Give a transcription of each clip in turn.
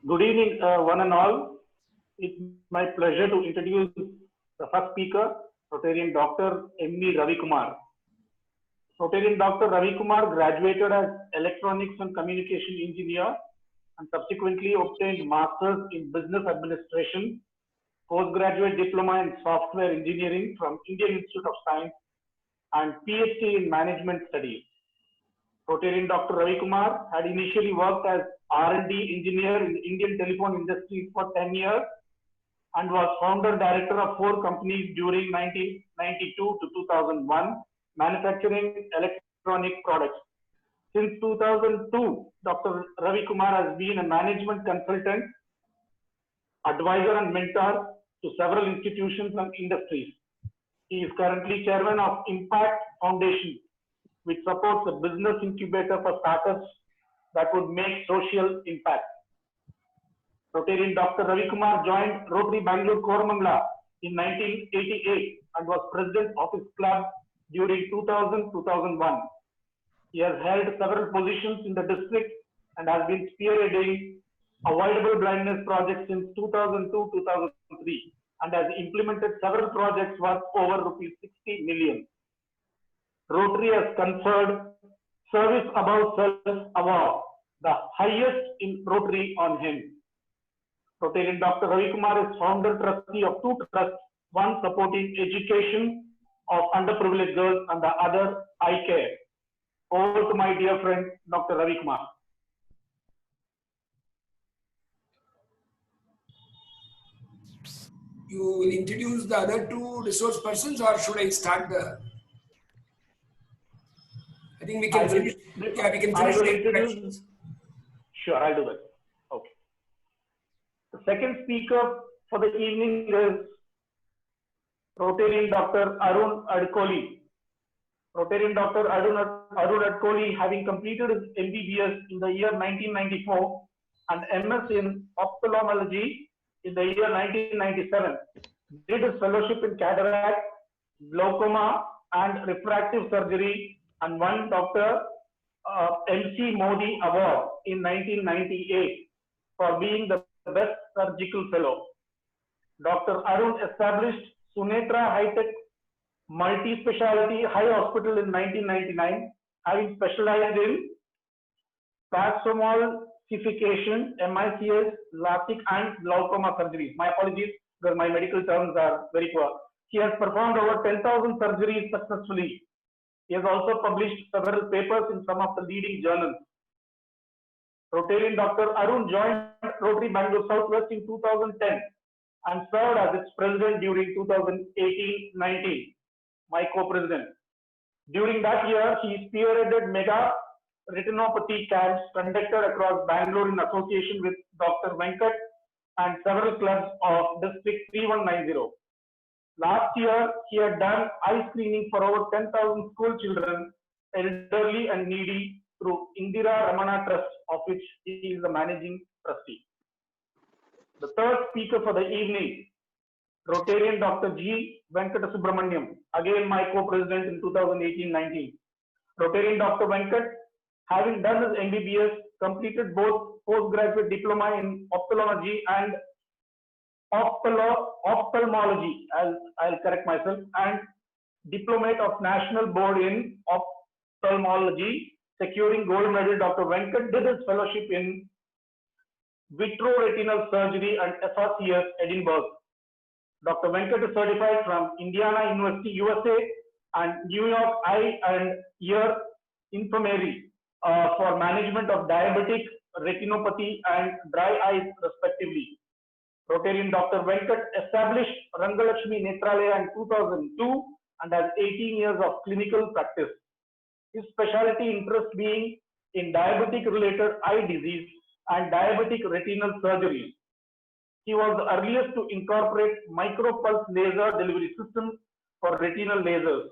Good evening, one and all. It's my pleasure to introduce the first speaker, Rotarian Dr. M.V. Ravi Kumar. Rotarian Dr. Ravi Kumar graduated as Electronics and Communication Engineer and subsequently obtained Masters in Business Administration, Postgraduate Diploma in Software Engineering from Indian Institute of Science, and PhD in Management Studies. Rotarian Dr. Ravi Kumar had initially worked as R&D engineer in the Indian telephone industry for 10 years and was founder director of 4 companies during 1992 to 2001, manufacturing electronic products. Since 2002, Dr. Ravi Kumar has been a management consultant, advisor and mentor to several institutions and industries. He is currently chairman of Impact Foundation, which supports a business incubator for startups that would make social impact. Rotarian Dr. Ravi Kumar joined Rotary Bangalore Koramangala in 1988 and was president of his club during 2000-2001. He has held several positions in the district and has been spearheading avoidable blindness projects since 2002-2003 and has implemented several projects worth over rupees 60 million. Rotary has conferred Service Above Self Award, the highest in Rotary, on him. Rotarian Dr. Ravi Kumar is founder trustee of 2 trusts, one supporting education of underprivileged girls and the other eye care. Over to my dear friend, Dr. Ravi Kumar. You will introduce the other 2 resource persons, or should I start the? I think we can finish. Yeah, we can finish the introductions. Sure, I'll do that. Okay. The second speaker for the evening is Rotarian Dr. Arun Adkoli. Rotarian Dr. Arun Adkoli, having completed his MBBS in the year 1994 and MS in ophthalmology in the year 1997, did his fellowship in cataract, glaucoma, and refractive surgery, and won Dr. M.C. Modi Award in 1998 for being the best surgical fellow. Dr. Arun established Sunetra High-Tech Multi-Speciality High Hospital in 1999, having specialized in pastomolsification, MICS, LASIK, and glaucoma surgeries. My apologies because my medical terms are very poor. He has performed over 10,000 surgeries successfully. He has also published several papers in some of the leading journals. Rotarian Dr. Arun joined Rotary Bangalore Southwest in 2010 and served as its president during 2018-19, my co-president. During that year, he spearheaded mega retinopathy camps conducted across Bangalore in association with Dr. Venkat and several clubs of District 3190. Last year, he had done eye screening for over 10,000 school children, elderly and needy, through Indira Ramana Trust, of which he is the managing trustee. The third speaker for the evening, Rotarian Dr. G. Venkata Subramaniam, again my co-president in 2018-19. Rotarian Dr. Venkat, having done his MBBS, completed both postgraduate diploma in ophthalmology and ophthalmology, I'll correct myself, and diplomate of National Board in Ophthalmology, securing gold medal. Dr. Venkat did his fellowship in Vitreoretinal Surgery and FRCS, Edinburgh. Dr. Venkat is certified from Indiana University, USA, and New York Eye and Ear Infirmary for management of diabetic retinopathy and dry eyes, respectively. Rotarian Dr. Venkat established Rangalakshmi Netralaya in 2002 and has 18 years of clinical practice. His specialty interest being in diabetic-related eye disease and diabetic retinal surgeries. He was the earliest to incorporate micropulse laser delivery systems for retinal lasers.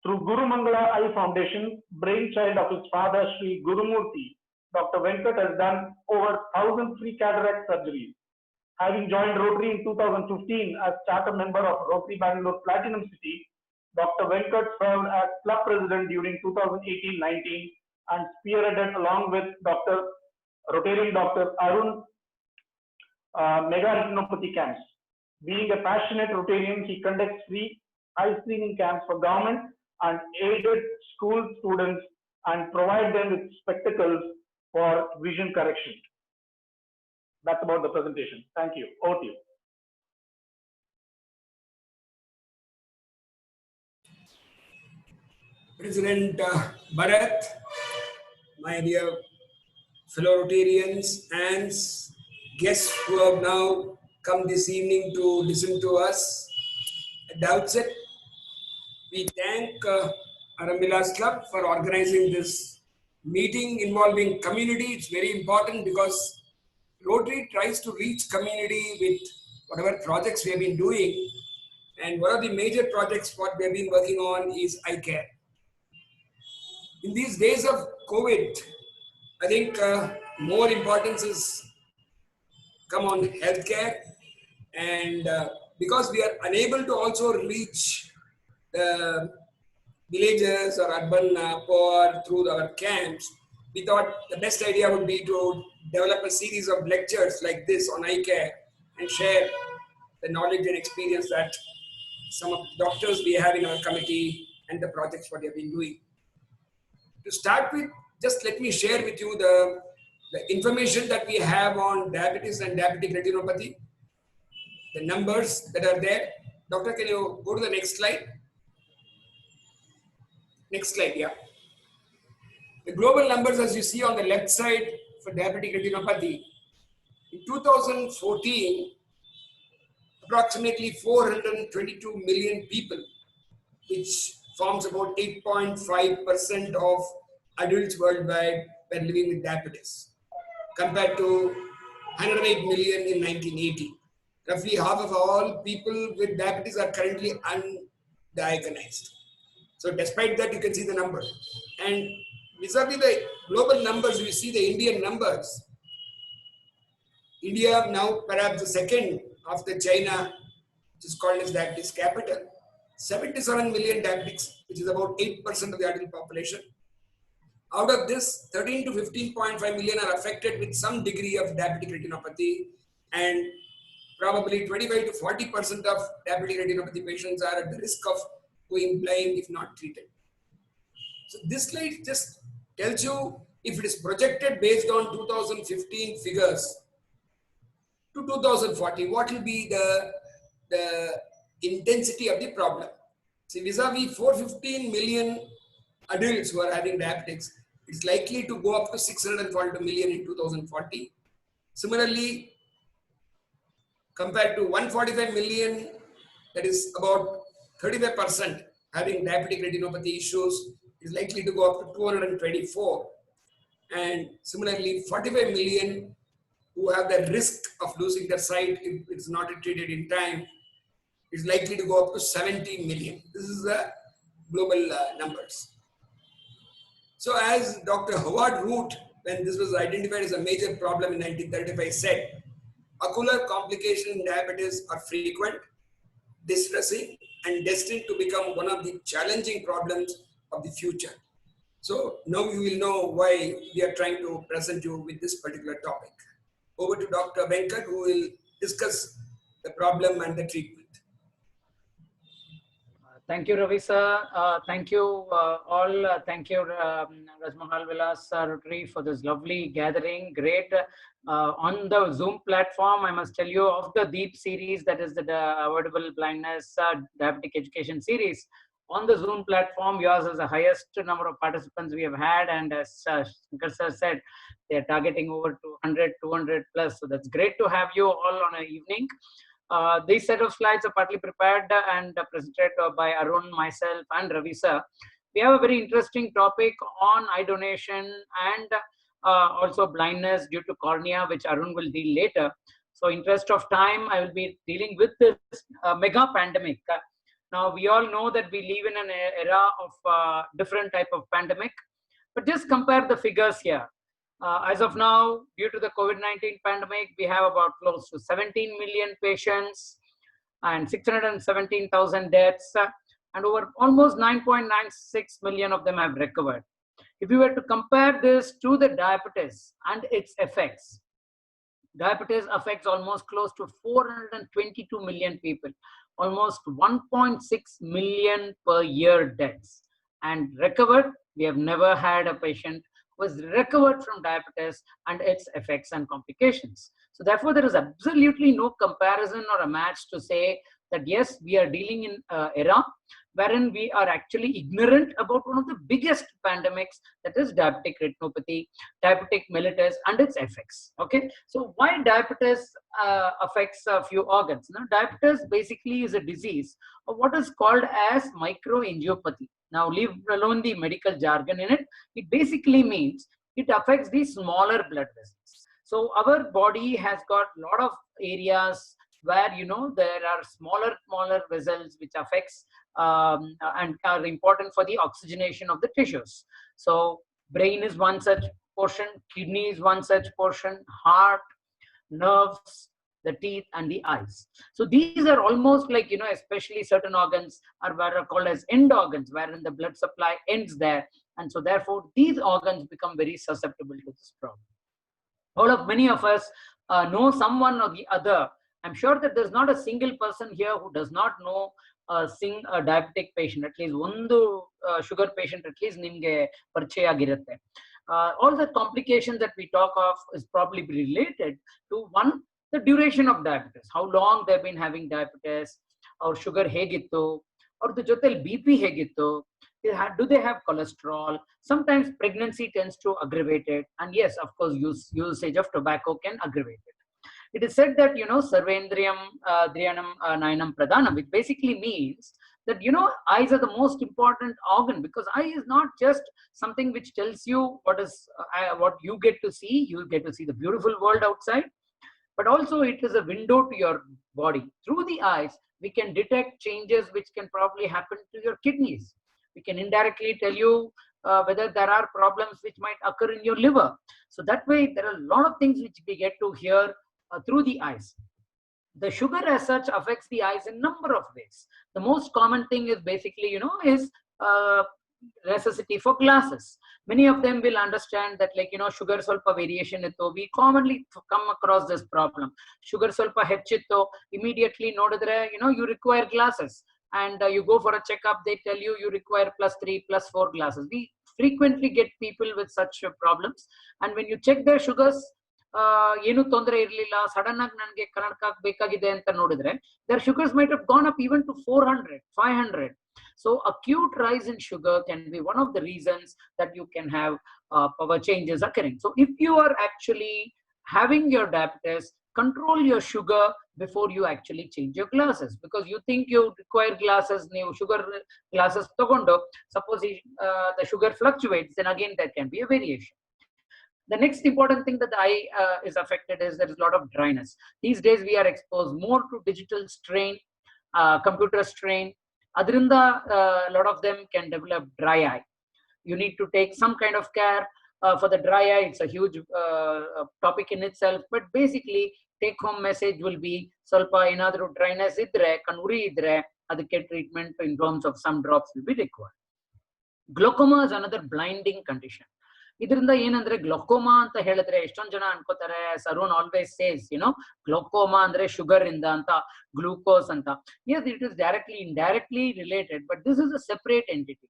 Through Guru Mangala Eye Foundation, brainchild of his father Sri Gurumurthy, Dr. Venkat has done over 1,000 free cataract surgeries. Having joined Rotary in 2015 as charter member of Rotary Bangalore Platinum City, Dr. Venkat served as club president during 2018-19 and spearheaded along with Rotarian Dr. Arun mega retinopathy camps. Being a passionate Rotarian, he conducts free eye screening camps for government and aided school students and provide them with spectacles for vision correction. That's about the presentation. Thank you. Over to you. President Bharat, my dear fellow Rotarians and guests who have now come this evening to listen to us. At the outset, we thank Aramvilas Club for organizing this meeting involving community. It's very important because Rotary tries to reach community with whatever projects we have been doing. And one of the major projects what we have been working on is eye care. In these days of COVID, I think more importance is come on healthcare, and because we are unable to also reach the villages or urban poor through our camps, we thought the best idea would be to develop a series of lectures like this on eye care and share the knowledge and experience that some of the doctors we have in our committee and the projects what they have been doing. To start with, just let me share with you the information that we have on diabetes and diabetic retinopathy, the numbers that are there. Doctor, can you go to the next slide? Next slide, yeah. The global numbers, as you see on the left side for diabetic retinopathy, in 2014, approximately 422 million people, which forms about 8.5% of adults worldwide, were living with diabetes, compared to 108 million in 1980. Roughly half of all people with diabetes are currently undiagnosed. So despite that, you can see the number. And vis-a-vis the global numbers, we see the Indian numbers. India now perhaps the second after China, which is called as diabetes capital. 77 million diabetics, which is about 8% of the adult population. Out of this, 13 to 15.5 million are affected with some degree of diabetic retinopathy, and probably 25 to 40% of diabetic retinopathy patients are at the risk of going blind if not treated. So this slide just tells you if it is projected based on 2015 figures to 2040, what will be the intensity of the problem. See, vis-a-vis 415 million adults who are having diabetics, it's likely to go up to 642 million in 2040. Similarly, compared to 145 million, that is about 35% having diabetic retinopathy issues, is likely to go up to 224. And similarly, 45 million who have the risk of losing their sight if it's not treated in time is likely to go up to 70 million. This is the global numbers. So as Dr. Howard Root, when this was identified as a major problem in 1935, said, ocular complications in diabetes are frequent, distressing, and destined to become one of the challenging problems of the future. So now you will know why we are trying to present you with this particular topic. Over to Dr. Venkat, who will discuss the problem and the treatment. Thank you, Ravi sir. Thank you all. Thank you, Rajmahal Vilas Rotary, for this lovely gathering. Great. On the Zoom platform, I must tell you, of the Deep series, that is the Avoidable Blindness Diabetic Education series, on the Zoom platform, yours is the highest number of participants we have had. And as Shankar sir said, they are targeting over 200 plus. So that's great to have you all on an evening. These set of slides are partly prepared and presented by Arun, myself, and Ravi sir. We have a very interesting topic on eye donation and also blindness due to cornea, which Arun will deal later. So, interest of time, I will be dealing with this mega pandemic. Now, we all know that we live in an era of different type of pandemic, but just compare the figures here. As of now, due to the COVID-19 pandemic, we have about close to 17 million patients and 617,000 deaths, and over almost 9.96 million of them have recovered. If you were to compare this to the diabetes and its effects, diabetes affects almost close to 422 million people, almost 1.6 million per year deaths. And recovered, we have never had a patient who was recovered from diabetes and its effects and complications. So therefore, there is absolutely no comparison or a match to say that yes, we are dealing in an era wherein we are actually ignorant about one of the biggest pandemics, that is diabetic retinopathy, diabetic mellitus, and its effects. Okay, so why diabetes affects a few organs? Now, diabetes basically is a disease of what is called as microangiopathy. Now, leave alone the medical jargon in it. It basically means it affects the smaller blood vessels. So our body has got a lot of areas where there are smaller vessels which affects and are important for the oxygenation of the tissues. So brain is one such portion, kidney is one such portion, heart, nerves, the teeth, and the eyes. So these are almost like, especially certain organs are called as end organs, wherein the blood supply ends there. And so therefore, these organs become very susceptible to this problem. Many of us know someone or the other. I'm sure that there's not a single person here who does not know a diabetic patient, at least one sugar patient, at least nimge ಪರಿಚಯ ಆಗಿರುತ್ತೆ. All the complications that we talk of is probably related to one, the duration of diabetes, how long they've been having diabetes, or sugar hegittu, or the jotel BP hegittu, do they have cholesterol? Sometimes pregnancy tends to aggravate it, and yes, of course, usage of tobacco can aggravate it. It is said that, Sarvendriyam Dhriyanam Nayanam Pradhanam, which basically means that, eyes are the most important organ, because eye is not just something which tells you what you get to see. You get to see the beautiful world outside, but also it is a window to your body. Through the eyes, we can detect changes which can probably happen to your kidneys. We can indirectly tell you whether there are problems which might occur in your liver. So that way, there are a lot of things which we get to hear through the eyes. The sugar as such affects the eyes in a number of ways. The most common thing is basically, is necessity for glasses. Many of them will understand that, like, sugar solpa variation itto, we commonly come across this problem. Sugar solpa hechitto, immediately nodidre, you require glasses, and you go for a checkup, they tell you require +3, +4 glasses. We frequently get people with such problems, and when you check their sugars, ಏನು ತೊಂದರೆ ಇರಲಿಲ್ಲ, sudden ಆಗಿ ನನಗೆ ಕನ್ನಡಕ ಬೇಕಾಗಿದೆ ಅಂತ ನೋಡಿದ್ರೆ, their sugars might have gone up even to 400, 500. So acute rise in sugar can be one of the reasons that you can have power changes occurring. So if you are actually having your diabetes, control your sugar before you actually change your glasses, because you think you require glasses, new sugar glasses togondo, suppose the sugar fluctuates, then again there can be a variation. The next important thing that the eye is affected is there is a lot of dryness. These days we are exposed more to digital strain, computer strain. Adrinda, a lot of them can develop dry eye. You need to take some kind of care for the dry eye. It's a huge topic in itself, but basically take home message will be ಸ್ವಲ್ಪ ಏನಾದರೂ dryness ಇದ್ರೆ, ಕಣ್ಣುರಿ ಇದ್ರೆ, ಅದಕ್ಕೆ treatment in terms of some drops will be required. Glaucoma is another blinding condition. ಇದರಿಂದ ಏನಂದ್ರೆ glaucoma ಅಂತ ಹೇಳಿದ್ರೆ ಎಷ್ಟೊಂದು ಜನ ಅನ್ಕೋತಾರೆ, ಸರೂನ್ ಆಲ್ವೇಸ್ ಸೇಸ್ ಗ್ಲೋಕೋಮಾ ಅಂದ್ರೆ ಶುಗರ್ ಇಂದ ಅಂತ, ಗ್ಲೂಕೋಸ್ ಅಂತ. Yes, it is directly indirectly related, but this is a separate entity.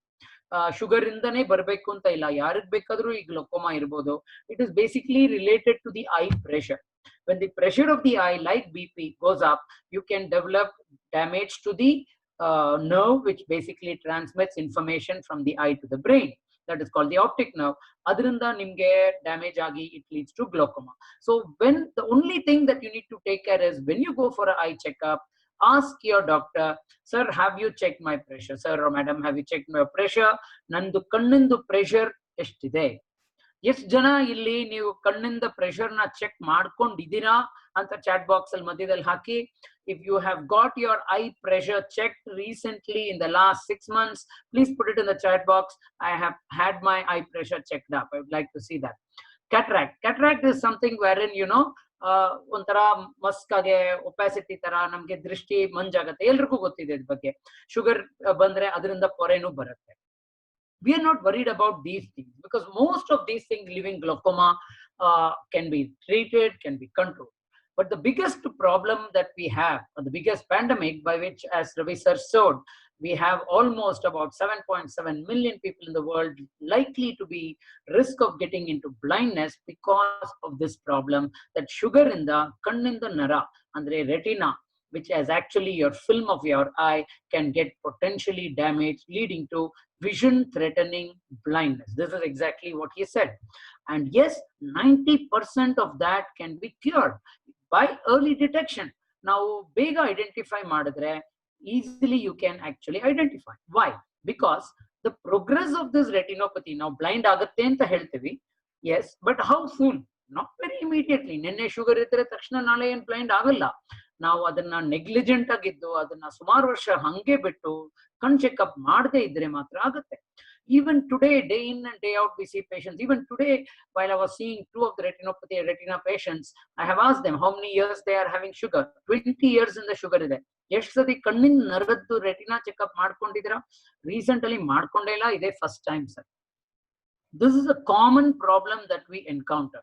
Sugar ಇಂದನೇ ಬರಬೇಕು ಅಂತ ಇಲ್ಲ, ಯಾರಿಗೆ ಬೇಕಾದ್ರೂ ಈ ಗ್ಲೋಕೋಮಾ ಇರಬಹುದು. It is basically related to the eye pressure. When the pressure of the eye, like BP, goes up, you can develop damage to the nerve, which basically transmits information from the eye to the brain. That is called the optic nerve. Adrinda nimge damage agi, it leads to glaucoma. So when the only thing that you need to take care is when you go for an eye checkup, ask your doctor, sir, have you checked my pressure? Sir or madam, have you checked my pressure? Nandu kannindu pressure ಎಷ್ಟಿದೆ? ಎಷ್ಟು ಜನ ಇಲ್ಲಿ ನೀವು ಕಣ್ಣಿಂದ pressure ನ check ಮಾಡ್ಕೊಂಡಿದ್ದೀರಾ ಅಂತ chat box ಅಲ್ಲಿ ಮಧ್ಯದಲ್ಲಿ ಹಾಕಿ. If you have got your eye pressure checked recently in the last 6 months, please put it in the chat box. I have had my eye pressure checked up. I would like to see that. Cataract is something wherein ಒಂಥರ ಮಸ್ಕಾಗೆ opacity ತರ ನಮ್ಗೆ ದೃಷ್ಟಿ ಮಂಜಾಗತ್ತೆ, ಎಲ್ರಿಗೂ ಗೊತ್ತಿದೆ ಇದ್ರ ಬಗ್ಗೆ. Sugar ಬಂದ್ರೆ ಅದರಿಂದ ಪೊರೆನೂ ಬರುತ್ತೆ. We are not worried about these things because most of these things, living glaucoma, can be treated, can be controlled. But the biggest problem that we have, or the biggest pandemic by which, as Ravi sir showed, we have almost about 7.7 million people in the world likely to be risk of getting into blindness because of this problem, that sugar in the kanninda nara, andre retina, which is actually your film of your eye, can get potentially damaged, leading to vision threatening blindness. This is exactly what he said. And yes, 90% of that can be cured by early detection. Now, bega identify madadre, easily you can actually identify. Why? Because the progress of this retinopathy, now blind agatte anta heltevi, yes, but how soon? Not very immediately. Nenne sugar iddre takshana nale ಏನು blind ಆಗಲ್ಲ. ನಾವು ಅದನ್ನ negligent ಆಗಿದ್ದು ಅದನ್ನ ಸುಮಾರು ವರ್ಷ ಹಂಗೆ ಬಿಟ್ಟು ಕಣ್ ಚೆಕ್ಅಪ್ ಮಾಡದೇ ಇದ್ರೆ ಮಾತ್ರ ಆಗುತ್ತೆ. Even today, day in and day out, we see patients. Even today, while I was seeing 2 of the retina patients, I have asked them how many years they are having sugar. 20 years in the sugar ಇದೆ. ಎಷ್ಟು ಸತಿ ಕಣ್ಣಿನ ನರದ್ದು retina checkup ಮಾಡ್ಕೊಂಡಿದ್ದೀರಾ? ರೀಸೆಂಟಲಿ ಮಾಡ್ಕೊಂಡೇ ಇಲ್ಲ, ಇದೇ first time sir. This is a common problem that we encounter.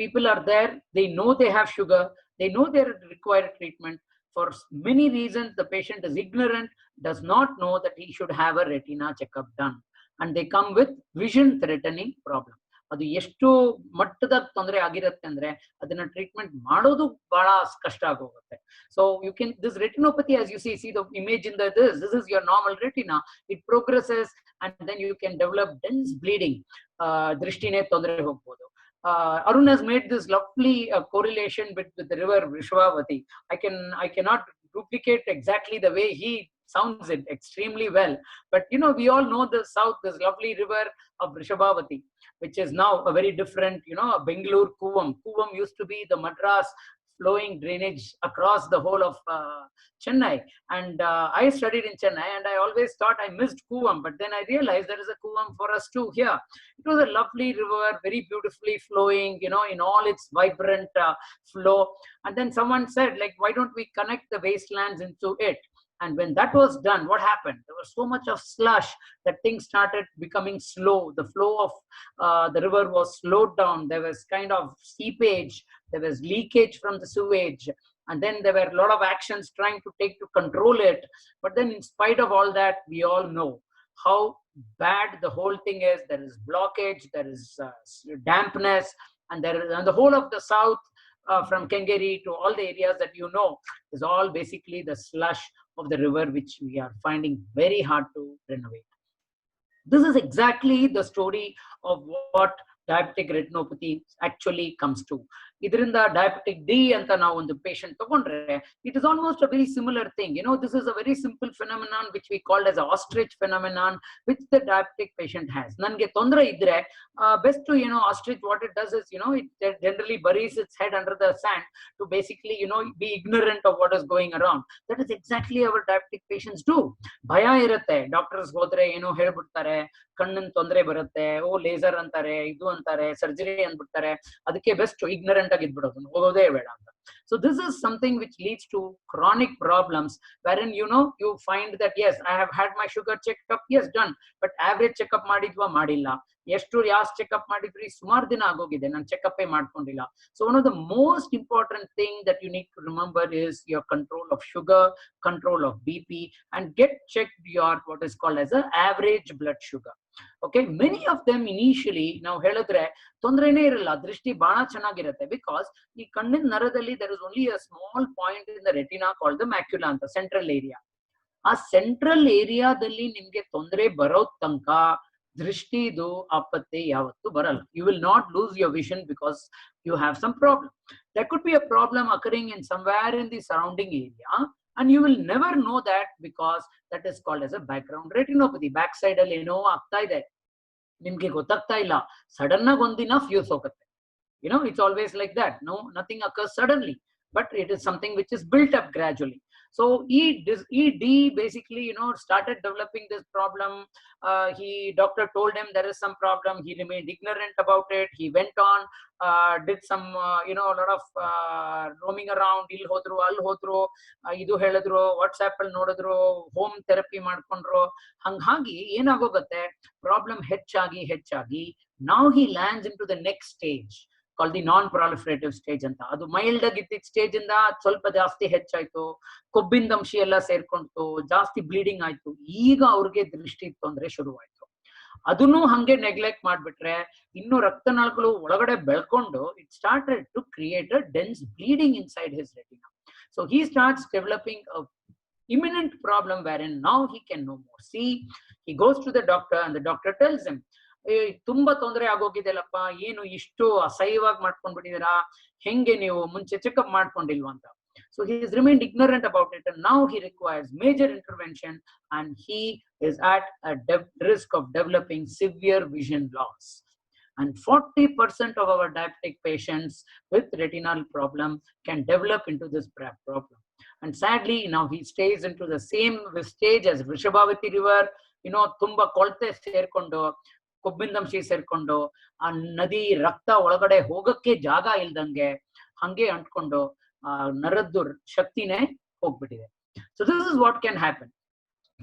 People are there, they know they have sugar, they know they require treatment. For many reasons, the patient is ignorant, does not know that he should have a retina checkup done. And they come with vision threatening problem. ಅದು ಎಷ್ಟು ಮಟ್ಟದ ತೊಂದರೆ ಆಗಿರುತ್ತೆ ಅಂದ್ರೆ ಅದನ್ನ treatment ಮಾಡೋದು ಬಹಳ ಕಷ್ಟ ಆಗೋಗುತ್ತೆ. So you can, this retinopathy, as you see the image in this is your normal retina. It progresses and then you can develop dense bleeding. ದೃಷ್ಟಿನೇ ತೊಂದರೆ ಹೋಗ್ಬೋದು. Arun has made this lovely correlation with the river Vrishabhavati. I cannot duplicate exactly the way he sounds it extremely well, but you know, we all know the south, this lovely river of Vrishabhavati, which is now a very different, you know, Bengaluru Kuvam. Kuvam used to be the Madras flowing drainage across the whole of Chennai, and I studied in Chennai and I always thought I missed Kuvam, but then I realized there is a Kuvam for us too here. It was a lovely river, very beautifully flowing, you know, in all its vibrant flow. And then someone said, like, why don't we connect the wastelands into it? And when that was done, what happened? There was so much of slush that things started becoming slow. The flow of the river was slowed down. There was kind of seepage. There was leakage from the sewage. And then there were a lot of actions trying to take to control it. But then in spite of all that, we all know how bad the whole thing is. There is blockage, there is dampness, and the whole of the south, from Kengeri to all the areas that you know, is all basically the slush of the river, which we are finding very hard to renovate. This is exactly the story of what diabetic retinopathy actually comes to. Idrinda diabetic D anta now on the patient tagondre, it is almost a very similar thing. You know, this is a very simple phenomenon which we called as a ostrich phenomenon, which the diabetic patient has. Nange tondre idre, best to, you know, ostrich, what it does is, you know, it generally buries its head under the sand to basically, you know, be ignorant of what is going around. That is exactly our diabetic patients do. Bhaya irutte, doctors hodre eno helbittare, ಕಣ್ಣಿನ ತೊಂದರೆ ಬರುತ್ತೆ, ಓ laser ಅಂತಾರೆ, ಇದು ಅಂತಾರೆ, surgery ಅಂದ್ಬಿಡ್ತಾರೆ, ಅದಕ್ಕೆ best ignorant ಆಗಿ ಇದ್ಬಿಡೋದು, ಹೋಗೋದೇ ಬೇಡ ಅಂತ. So this is something which leads to chronic problems, wherein, you know, you find that yes, I have had my sugar checkup, yes, done, but average checkup ಮಾಡಿದ್ವಾ ಮಾಡಿಲ್ಲ, ಎಷ್ಟು ಯಾಸ್ ಚೆಕ್ಅಪ್ ಮಾಡಿದ್ರಿ, ಸುಮಾರು ದಿನ ಆಗೋಗಿದೆ, ನಾನು ಚೆಕ್ಅಪ್ಪೇ ಮಾಡ್ಕೊಂಡಿಲ್ಲ. So one of the most important thing that you need to remember is your control of sugar, control of BP, and get checked your what is called as a average blood sugar. Okay, many of them initially ನಾವು ಹೇಳಿದ್ರೆ ತೊಂದರೆನೇ ಇರಲ್ಲ, ದೃಷ್ಟಿ ಬಹಳ ಚೆನ್ನಾಗಿರುತ್ತೆ, because ಈ ಕಣ್ಣಿನ ನರದಲ್ಲಿ there is only a small point in the retina called the macula ಅಂತ, central area. ಆ ಸೆಂಟ್ರಲ್ ಏರಿಯಾದಲ್ಲಿ ನಿಮ್ಗೆ ತೊಂದರೆ ಬರೋ ತನಕ ದೃಷ್ಟಿದು ಆಪತ್ತೆ ಯಾವತ್ತೂ ಬರಲ್ಲ. You will not lose your vision because you have some problem. There could be a problem occurring in somewhere in the surrounding area, and you will never know that because that is called as a background retinopathy. Back side ಅಲ್ಲಿ ಏನೋ ಆಗ್ತಾ ಇದೆ, ನಿಮ್ಗೆ ಗೊತ್ತಾಗ್ತಾ ಇಲ್ಲ, sudden ಆಗಿ ಒಂದಿನ fuse ಹೋಗುತ್ತೆ. You know, it's always like that. No, nothing occurs suddenly, but it is something which is built up gradually. So ED basically, started developing this problem. Doctor told him there is some problem. He remained ignorant about it. He went on, did some, a lot of roaming around. Il hodru, al hodru, idu heladru, WhatsApp al nodadru, home therapy ಮಾಡ್ಕೊಂಡ್ರು. ಹಂಗಾಗಿ ಏನಾಗೋಗುತ್ತೆ, problem ಹೆಚ್ಚಾಗಿ now he lands into the next stage called the non-proliferative stage ಅಂತ. ಅದು mild ಆಗಿದ್ದ stage ಇಂದ ಸ್ವಲ್ಪ ಜಾಸ್ತಿ ಹೆಚ್ಚಾಯ್ತು, ಕೊಬ್ಬಿನ ಅಂಶ ಎಲ್ಲ ಸೇರ್ಕೊಂತು, ಜಾಸ್ತಿ ಬ್ಲೀಡಿಂಗ್ ಆಯ್ತು. ಈಗ ಅವ್ರಿಗೆ ದೃಷ್ಟಿ ತೊಂದರೆ ಶುರುವಾಯ್ತು. ಅದನ್ನು ಹಂಗೆ ನೆಗ್ಲೆಕ್ಟ್ ಮಾಡ್ಬಿಟ್ರೆ ಇನ್ನು ರಕ್ತನಾಳಗಳು ಒಳಗಡೆ ಬೆಳ್ಕೊಂಡು it started to create a dense bleeding inside his retina. So he starts developing a imminent problem wherein now he can no more see. He goes to the doctor and the doctor tells him, ತುಂಬಾ ತೊಂದರೆ ಆಗೋಗಿದೆಲ್ಲಪ್ಪ, ಏನು ಇಷ್ಟು ಅಸಹ್ಯವಾಗಿ ಮಾಡ್ಕೊಂಡ್ಬಿಟ್ಟಿದ್ದೀರಾ, ಹೆಂಗೆ ನೀವು ಮುಂಚೆ checkup ಮಾಡ್ಕೊಂಡಿಲ್ವಾ ಅಂತ. So he has remained ignorant about it, and now he requires major intervention, and he is at a risk of developing severe vision loss. And 40% of our diabetic patients with retinal problem can develop into this problem. And sadly, now he stays into the same stage as Vrishabhavati river, ತುಂಬಾ ಕೊಳತೆ ಸೇರ್ಕೊಂಡು, ಕೊಬ್ಬಿಂದಂಶಿ ಸೇರ್ಕೊಂಡು, ಆ ನದಿ ರಕ್ತ ಒಳಗಡೆ ಹೋಗಕ್ಕೆ ಜಾಗ ಇಲ್ದಂಗೆ ಹಂಗೆ ಅಂಟ್ಕೊಂಡು ನರದ್ದು ಶಕ್ತಿನೇ ಹೋಗ್ಬಿಟ್ಟಿದೆ. So this is what can happen.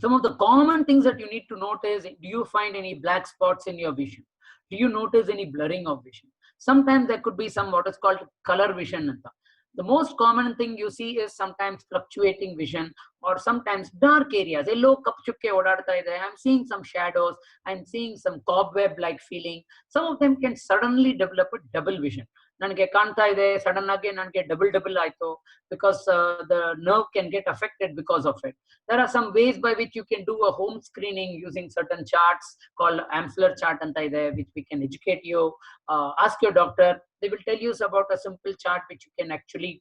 Some of the common things that you need to note is, do you find any black spots in your vision? Do you notice any blurring of vision? Sometimes there could be some what is called color vision. The most common thing you see is sometimes fluctuating vision, or sometimes dark areas. Yellow kapchukke odadta ide, I'm seeing some shadows, I'm seeing some cobweb like feeling. Some of them can suddenly develop a double vision. ನನಗೆ ಕಾಣ್ತಾ ಇದೆ, sudden ಆಗಿ ನನಗೆ double ಆಯ್ತು, because the nerve can get affected because of it. There are some ways by which you can do a home screening using certain charts called Amsler chart anta ide, which we can educate you. Ask your doctor, they will tell you about a simple chart which you can actually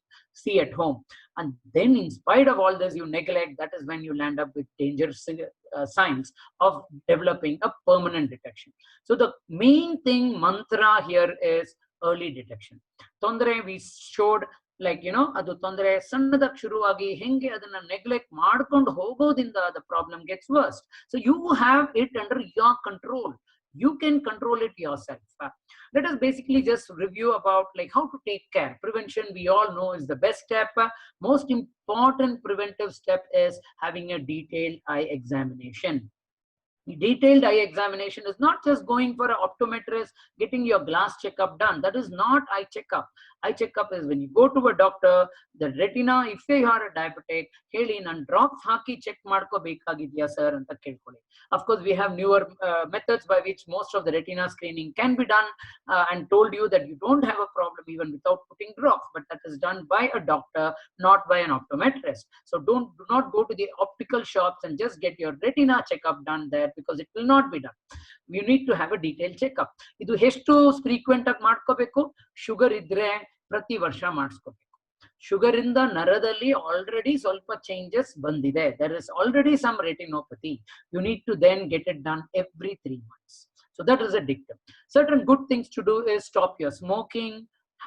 see at home. And then in spite of all this you neglect, that is when you land up with dangerous signs of developing a permanent detection. So the main thing mantra here is early detection. ತೊಂದರೆ we showed, like ಅದು ತೊಂದರೆ ಸಣ್ಣದಾಗಿ ಶುರುವಾಗಿ ಹೆಂಗೆ ಅದನ್ನ neglect ಮಾಡ್ಕೊಂಡು ಹೋಗೋದ್ರಿಂದ the problem gets worse. So you have it under your control. You can control it yourself. Let us basically just review about like how to take care. Prevention, we all know, is the best step. Most important preventive step is having a detailed eye examination. Detailed eye examination is not just going for an optometrist, getting your glass checkup done. That is not eye checkup. Eye checkup is when you go to a doctor, the retina, if you are a diabetic, heli nan drops haki check ಮಾಡ್ಕೋಬೇಕಾಗಿದ್ಯಾ sir ಅಂತ ಕೇಳ್ಕೊಳ್ಳಿ. Of course, we have newer methods by which most of the retina screening can be done and told you that you don't have a problem even without putting drops, but that is done by a doctor, not by an optometrist. So do not go to the optical shops and just get your retina checkup done there, because it will not be done. You need to have a detailed checkup. ಇದು ಎಷ್ಟು frequent ಆಗಿ ಮಾಡ್ಕೋಬೇಕು? Sugar ಇದ್ರೆ ಪ್ರತಿ ವರ್ಷ ಮಾಡಿಸ್ಕೋಬೇಕು. Sugar ಇಂದ ನರದಲ್ಲಿ already ಸ್ವಲ್ಪ changes ಬಂದಿದೆ, there is already some retinopathy. You need to then get it done every 3 months. So that is a dictum. Certain good things to do is stop your smoking,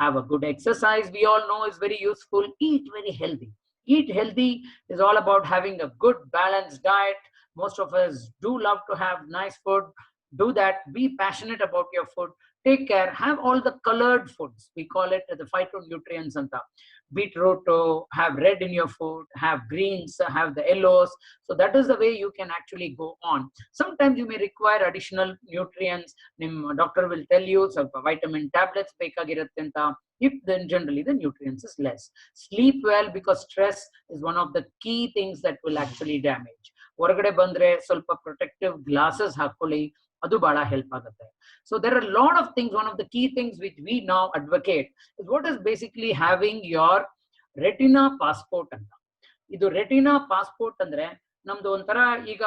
have a good exercise, we all know is very useful. Eat very healthy. Eat healthy is all about having a good balanced diet. Most of us do love to have nice food. Do that. Be passionate about your food. Take care. Have all the colored foods. We call it the phytonutrients. Beetroot, have red in your food, have greens, have the yellows. So that is the way you can actually go on. Sometimes you may require additional nutrients. Doctor will tell you some vitamin tablets ಬೇಕಾಗಿರುತ್ತೆ ಅಂತ. If then generally the nutrients is less. Sleep well, because stress is one of the key things that will actually damage. ಹೊರಗಡೆ ಬಂದ್ರೆ ಸ್ವಲ್ಪ protective glasses ಹಾಕೊಳ್ಳಿ, ಅದು ಬಹಳ help ಆಗುತ್ತೆ. So there are a lot of things. One of the key things which we now advocate is what is basically having your retina passport ಅಂತ. ಇದು retina passport ಅಂದ್ರೆ ನಮ್ದು ಒಂಥರ ಈಗ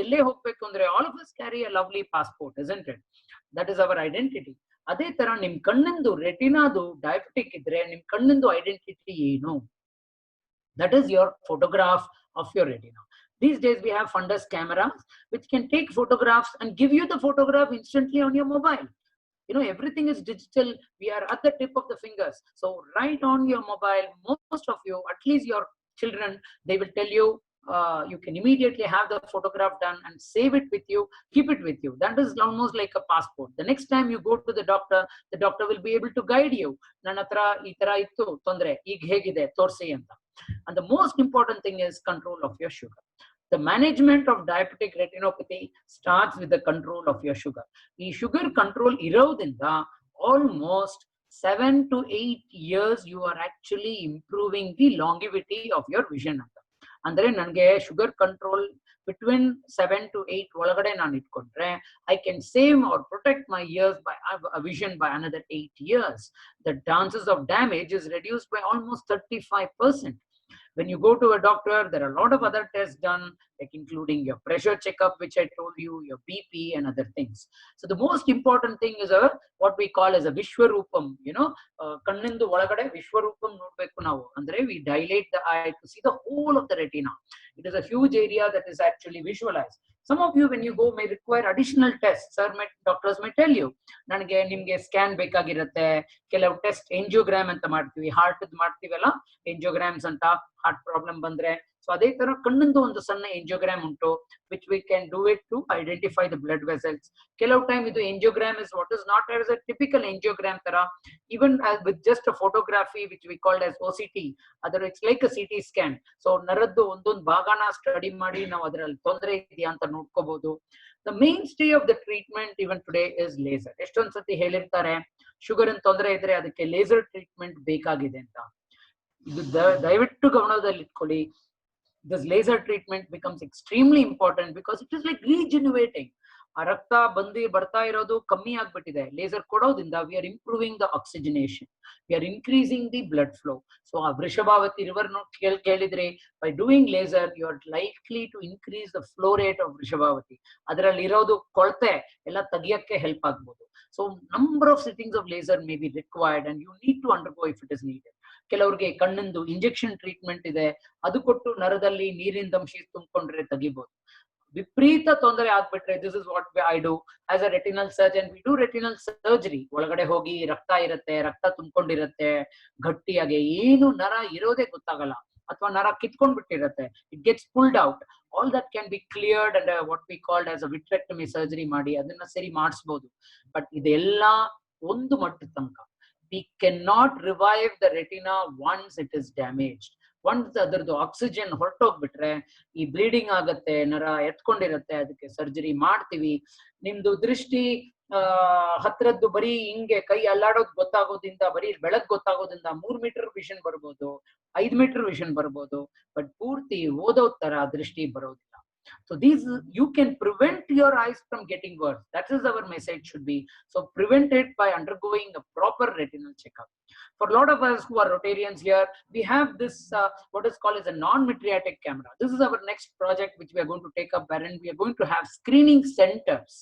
ಎಲ್ಲೇ ಹೋಗ್ಬೇಕು ಅಂದ್ರೆ all of us carry a lovely passport, isn't it? That is our identity. ಅದೇ ತರ ನಿಮ್ ಕಣ್ಣಿಂದು ರೆಟಿನಾದು ಡಯಾಬಿಟಿಕ್ ಇದ್ರೆ ನಿಮ್ ಕಣ್ಣಿಂದು ಐಡೆಂಟಿಟಿ ಏನು? That is your photograph of your retina. These days we have fundus cameras which can take photographs and give you the photograph instantly on your mobile. Everything is digital. We are at the tip of the fingers. So right on your mobile, most of you, at least your children, they will tell you, you can immediately have the photograph done and save it with you, keep it with you. That is almost like a passport. The next time you go to the doctor will be able to guide you. Nanatra itara ittu tondre, ig hegide torsi anta. And the most important thing is control of your sugar. The management of diabetic retinopathy starts with the control of your sugar. The sugar control irodinda almost 7 to 8 years you are actually improving the longevity of your vision. Andre nange sugar control between 7 to 8 ಒಳಗಡೆ ನಾನು ಇಟ್ಕೊಂಡ್ರೆ I can save or protect my years by vision by another 8 years. The chances of damage is reduced by almost 35%. When you go to a doctor, there are a lot of other tests done, like including your pressure checkup, which I told you, your BP and other things. So the most important thing is what we call as a Vishwarupam, kannindu olagade Vishwarupam nodbeku navu. Andre we dilate the eye to see the whole of the retina. It is a huge area that is actually visualized. Some of you, when you go, may require additional tests. Doctors may tell you, nange nimge scan ಬೇಕಾಗಿರುತ್ತೆ, ಕೆಲವು test angiogram ಅಂತ ಮಾಡ್ತೀವಿ, heart ಮಾಡ್ತೀವಲ್ಲ angiograms ಅಂತ, heart problem ಬಂದ್ರೆ. So ಅದೇ ತರ ಕಣ್ಣಿಂದು ಒಂದು ಸಣ್ಣ angiogram ಉಂಟು, which we can do it to identify the blood vessels. ಕೆಲವು time ಇದು angiogram is what is not as a typical angiogram ತರ, even with just a photography which we called as OCT, other it's like a CT scan. So ನರದ್ದು ಒಂದೊಂದು ಭಾಗನ study ಮಾಡಿ ನಾವು ಅದರಲ್ಲಿ ತೊಂದರೆ ಇದೆಯಾ ಅಂತ ನೋಡ್ಕೋಬಹುದು. The mainstay of the treatment even today is laser. ಎಷ್ಟೊಂದು ಸತಿ ಹೇಳಿರ್ತಾರೆ ಶುಗರ್ ಅನ್ನು ತೊಂದರೆ ಇದ್ರೆ ಅದಕ್ಕೆ ಲೇಸರ್ ಟ್ರೀಟ್ಮೆಂಟ್ ಬೇಕಾಗಿದೆ ಅಂತ. ಇದು ದಯವಿಟ್ಟು ಗಮನದಲ್ಲಿ ಇಟ್ಕೊಳ್ಳಿ. This laser treatment becomes extremely important because it is like regenerating. ಆ ರಕ್ತ ಬರ್ತಾ ಇರೋದು ಕಮ್ಮಿ ಆಗ್ಬಿಟ್ಟಿದೆ. ಲೇಸರ್ ಕೊಡೋದ್ರಿಂದ we are improving the oxygenation, we are increasing the blood flow. So ಆ ವೃಷಭಾವತಿ ರಿವರ್ ಕೇಳಿದ್ರೆ, by doing laser you are likely to increase the flow rate of Vrishabhavathi. ಅದರಲ್ಲಿ ಇರೋದು ಕೊಳತೆ ಎಲ್ಲ ತೆಗಿಯಕ್ಕೆ ಹೆಲ್ಪ್ ಆಗ್ಬೋದು. So number of sittings of laser may be required and you need to undergo if it is needed. ಕೆಲವ್ರಿಗೆ ಕಣ್ಣಿಂದು injection treatment ಇದೆ, ಅದು ಕೊಟ್ಟು ನರದಲ್ಲಿ ನೀರಿನ ಅಂಶ ತುಂಬಿಕೊಂಡ್ರೆ ತೆಗಿಬಹುದು. ವಿಪರೀತ ತೊಂದರೆ ಆಗ್ಬಿಟ್ರೆ, this is what I do as a retinal surgeon. We do retinal surgery. ಒಳಗಡೆ ಹೋಗಿ ರಕ್ತ ಇರುತ್ತೆ, ರಕ್ತ ತುಂಬಿಕೊಂಡಿರುತ್ತೆ ಗಟ್ಟಿಯಾಗಿ, ಏನು ನರ ಇರೋದೇ ಗೊತ್ತಾಗಲ್ಲ, ಅಥವಾ ನರ ಕಿತ್ಕೊಂಡ್ ಬಿಟ್ಟಿರುತ್ತೆ, it gets pulled out. All that can be cleared and what we called as a vitrectomy surgery ಮಾಡಿ ಅದನ್ನ ಸರಿ ಮಾಡಿಸಬಹುದು. ಬಟ್ ಇದೆಲ್ಲ ಒಂದು ಮಟ್ಟದ ತನಕ. We cannot revive the retina once it is damaged. Once ಅದರದ್ದು ಆಕ್ಸಿಜನ್ ಹೊರಟೋಗ್ಬಿಟ್ರೆ ಈ ಬ್ಲೀಡಿಂಗ್ ಆಗತ್ತೆ, ನರ ಎತ್ಕೊಂಡಿರತ್ತೆ, ಅದಕ್ಕೆ ಸರ್ಜರಿ ಮಾಡ್ತೀವಿ. ನಿಮ್ದು ದೃಷ್ಟಿ ಹತ್ರದ್ದು ಬರೀ ಹಿಂಗೆ ಕೈ ಅಲ್ಲಾಡೋದು ಗೊತ್ತಾಗೋದ್ರಿಂದ, ಬರೀ ಬೆಳಕ್ ಗೊತ್ತಾಗೋದ್ರಿಂದ 3 ಮೀಟರ್ ವಿಷನ್ ಬರ್ಬೋದು, 5 ಮೀಟರ್ ವಿಷನ್ ಬರ್ಬೋದು, ಬಟ್ ಪೂರ್ತಿ ಓದೋ ತರ ದೃಷ್ಟಿ ಬರೋದಿಲ್ಲ. So these, you can prevent your eyes from getting worse. That is our message should be. So prevent it by undergoing a proper retinal checkup. For a lot of us who are Rotarians here, we have this what is called as a non-mydriatic camera. This is our next project which we are going to take up, wherein we are going to have screening centers.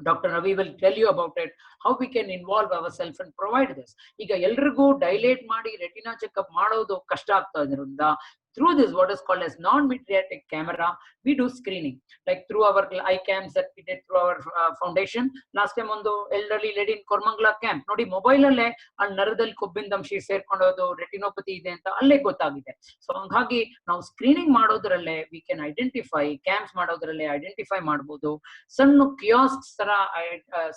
Dr. Ravi will tell you about it, how we can involve ourselves and provide this. ಈಗ ಎಲ್ರಿಗೂ dilate ಮಾಡಿ retina checkup ಮಾಡೋದು ಕಷ್ಟ ಆಗ್ತಾ ಇದ್ರಿಂದ, through this what is called as non-mydriatic camera, we do screening, like through our eye camps that we did through our foundation. Last time ಒಂದು elderly lady in Kormangala camp ನೋಡಿ, mobile ಅಲ್ಲೇ ಆ ನರದಲ್ಲಿ ಕೊಬ್ಬಿನ ಅಂಶ ಸೇರ್ಕೊಂಡೋದು ರೆಟಿನೋಪತಿ ಇದೆ ಅಂತ ಅಲ್ಲೇ ಗೊತ್ತಾಗಿದೆ. ಸೊ ಹಾಗಾಗಿ ನಾವು ಸ್ಕ್ರೀನಿಂಗ್ ಮಾಡೋದ್ರಲ್ಲೇ we can identify, ಕ್ಯಾಂಪ್ಸ್ ಮಾಡೋದ್ರಲ್ಲೇ ಐಡೆಂಟಿಫೈ ಮಾಡಬಹುದು. ಸಣ್ಣ ಕಿಯಾಸ್ಕ್ ತರ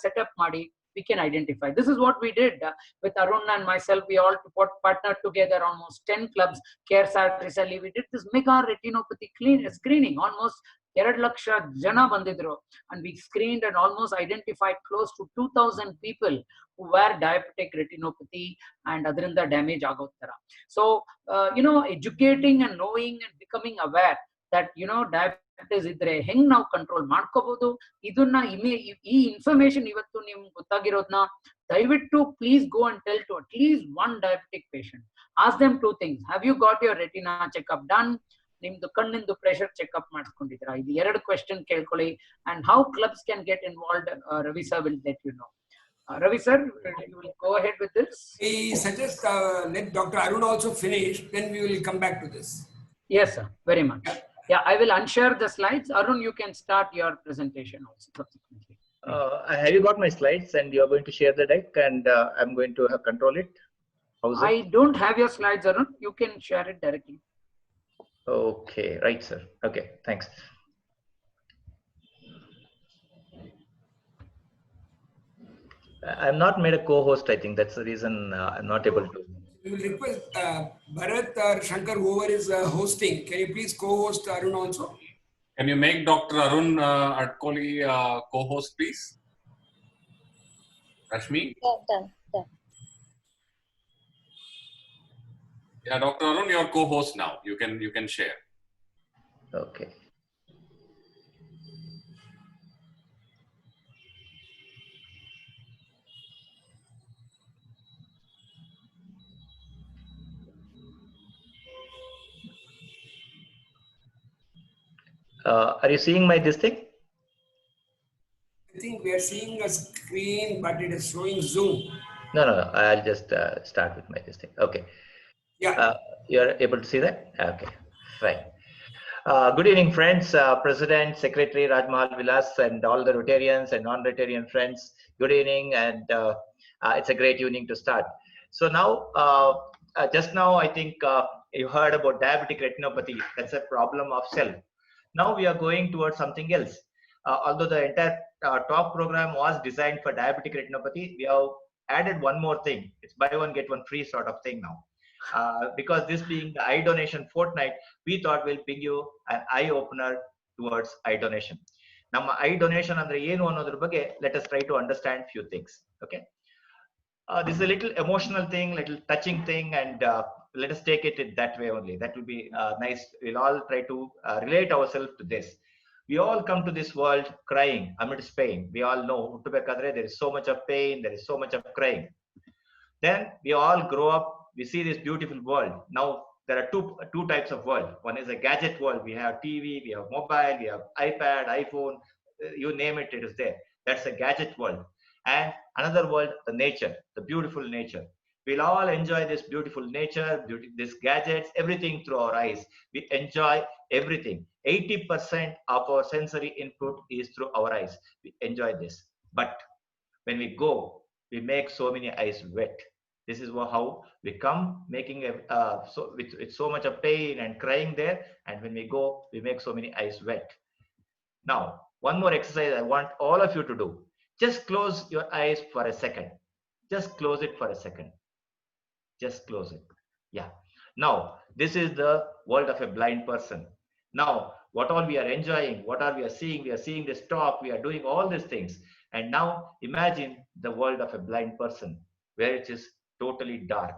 ಸೆಟಪ್ ಮಾಡಿ we can identify. This is what we did with Arun and myself. We all partnered together, almost 10 clubs. CareSat recently we did this mega retinopathy screening. Almost 2 lakh jana bandidru, and we screened and almost identified close to 2,000 people who were diabetic retinopathy and adrinda damage agotara. So educating and knowing and becoming aware that diabetes ಇದ್ರೆ ಹೆಂಗ್ ನಾವು control ಮಾಡ್ಕೋಬಹುದು, ಇದನ್ನ ಈ information ಇವತ್ತು ನಿಮ್ಗೆ ಗೊತ್ತಾಗಿರೋದನ್ನ ದಯವಿಟ್ಟು please go and tell to at least one diabetic patient. Ask them 2 things. Have you got your retina checkup done? ನಿಮ್ದು ಕಣ್ಣಿಂದು ಪ್ರೆಷರ್ ಚೆಕ್ಅಪ್ ಮಾಡಿಸ್ಕೊಂಡಿದ್ರಾ? ಇದು 2 ಕ್ವೆಶ್ಚನ್ ಕೇಳ್ಕೊಳ್ಳಿ. And how clubs can get involved, Ravi sir will let you know. Ravi sir, you will go ahead with this. I suggest let Dr. Arun also finish, then we will come back to this. Yes sir, very much. Yeah, I will unshare the slides. Arun, you can start your presentation also subsequently. Have you got my slides and you are going to share the deck and I'm going to control it? I don't have your slides, Arun. You can share it directly. Okay, right, sir. Okay, thanks. I'm not made a co-host. I think that's the reason I'm not able to. We will request Bharat or Shankar, whoever is hosting. Can you please co-host Arun also? Can you make Dr. Arun Adkoli co-host, please? Rashmi? Yeah, done. Yeah, Dr. Arun, you're co-host now. You can share. Okay. Are you seeing my this thing? I think we are seeing a screen, but it is showing Zoom. No. I'll just start with my this thing. Okay. Yeah. You're able to see that? Okay, fine. Good evening, friends, President, Secretary Rajmahal Vilas, and all the Rotarians and non-Rotarian friends. Good evening, and it's a great evening to start. So now, just now, I think you heard about diabetic retinopathy. That's a problem of cell. Now we are going towards something else. Although the entire talk program was designed for diabetic retinopathy, we have added one more thing. It's buy one, get one free sort of thing now. Because this being the eye donation fortnight, we thought we'll bring you an eye opener towards eye donation. Now, eye donation andre ಏನು ಅನ್ನೋದ್ರ ಬಗ್ಗೆ let us try to understand few things. Okay, this is a little emotional thing, little touching thing, and let us take it that way only. That will be nice. We'll all try to relate ourselves to this. We all come to this world crying amidst pain. We all know ಹುಟ್ಟಬೇಕಾದ್ರೆ there is so much of pain, there is so much of crying. Then we all grow up. We see this beautiful world. Now there are two types of world. One is a gadget world. We have TV, we have mobile, we have iPad, iPhone, you name it, it is there. That's a gadget world. And another world, the nature, the beautiful nature. We'll all enjoy this beautiful nature, these gadgets, everything through our eyes. We enjoy everything. 80% of our sensory input is through our eyes. We enjoy this. But when we go, we make so many eyes wet. This is how we come, making with so much of pain and crying there. And when we go, we make so many eyes wet. Now, one more exercise I want all of you to do. Just close your eyes for a second. Just close it for a second. Just close it. Yeah. Now, this is the world of a blind person. Now, what all we are enjoying, what are we are seeing? We are seeing this talk, we are doing all these things. And now imagine the world of a blind person where it is totally dark.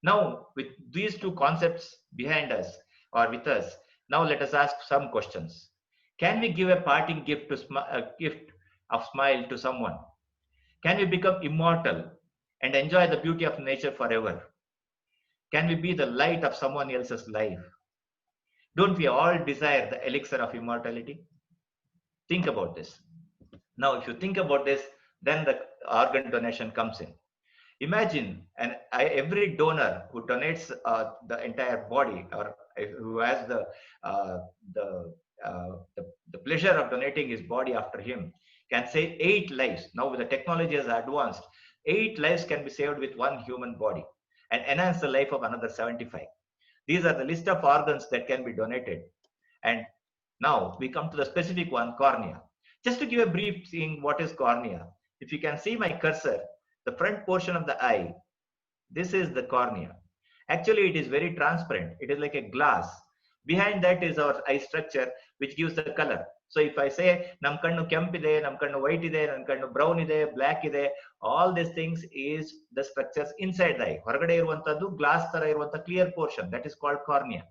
Now, with these two concepts behind us or with us, now let us ask some questions. Can we give a parting gift of smile to someone? Can we become immortal and enjoy the beauty of nature forever? Can we be the light of someone else's life? Don't we all desire the elixir of immortality? Think about this. Now, if you think about this, then the organ donation comes in. Imagine every donor who donates the entire body, or who has the pleasure of donating his body after him, can save 8 lives. Now, with the technology has advanced, 8 lives can be saved with one human body and enhance the life of another 75. These are the list of organs that can be donated. And now we come to the specific one, cornea. Just to give a brief thing, what is cornea? If you can see my cursor, the front portion of the eye, this is the cornea. Actually, it is very transparent. It is like a glass. Behind that is our eye structure, which gives the color. So if I say, nam kannu kemp ide, nam kannu white ide, nam kannu brown ide, black ide, all these things is the structures inside the eye. Horagade iruvantadu glass tara iruvanta clear portion, that is called cornea.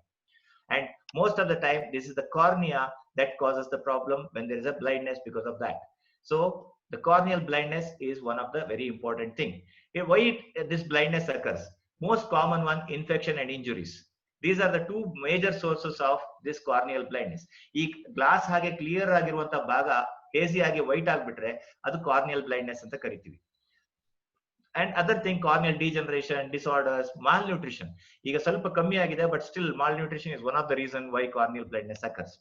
And most of the time, this is the cornea that causes the problem when there is a blindness because of that. So the corneal blindness is one of the very important thing. Why this blindness occurs? Most common one, infection and injuries. These are the two major sources of this corneal blindness. Ee glass hage clear agiruvanta bhaga hazy agi white agbitre adu corneal blindness anta karitivi. And other thing, corneal degeneration, disorders, malnutrition. Iga ಸ್ವಲ್ಪ ಕಮ್ಮಿ ಆಗಿದೆ, but still malnutrition is one of the reasons why corneal blindness occurs.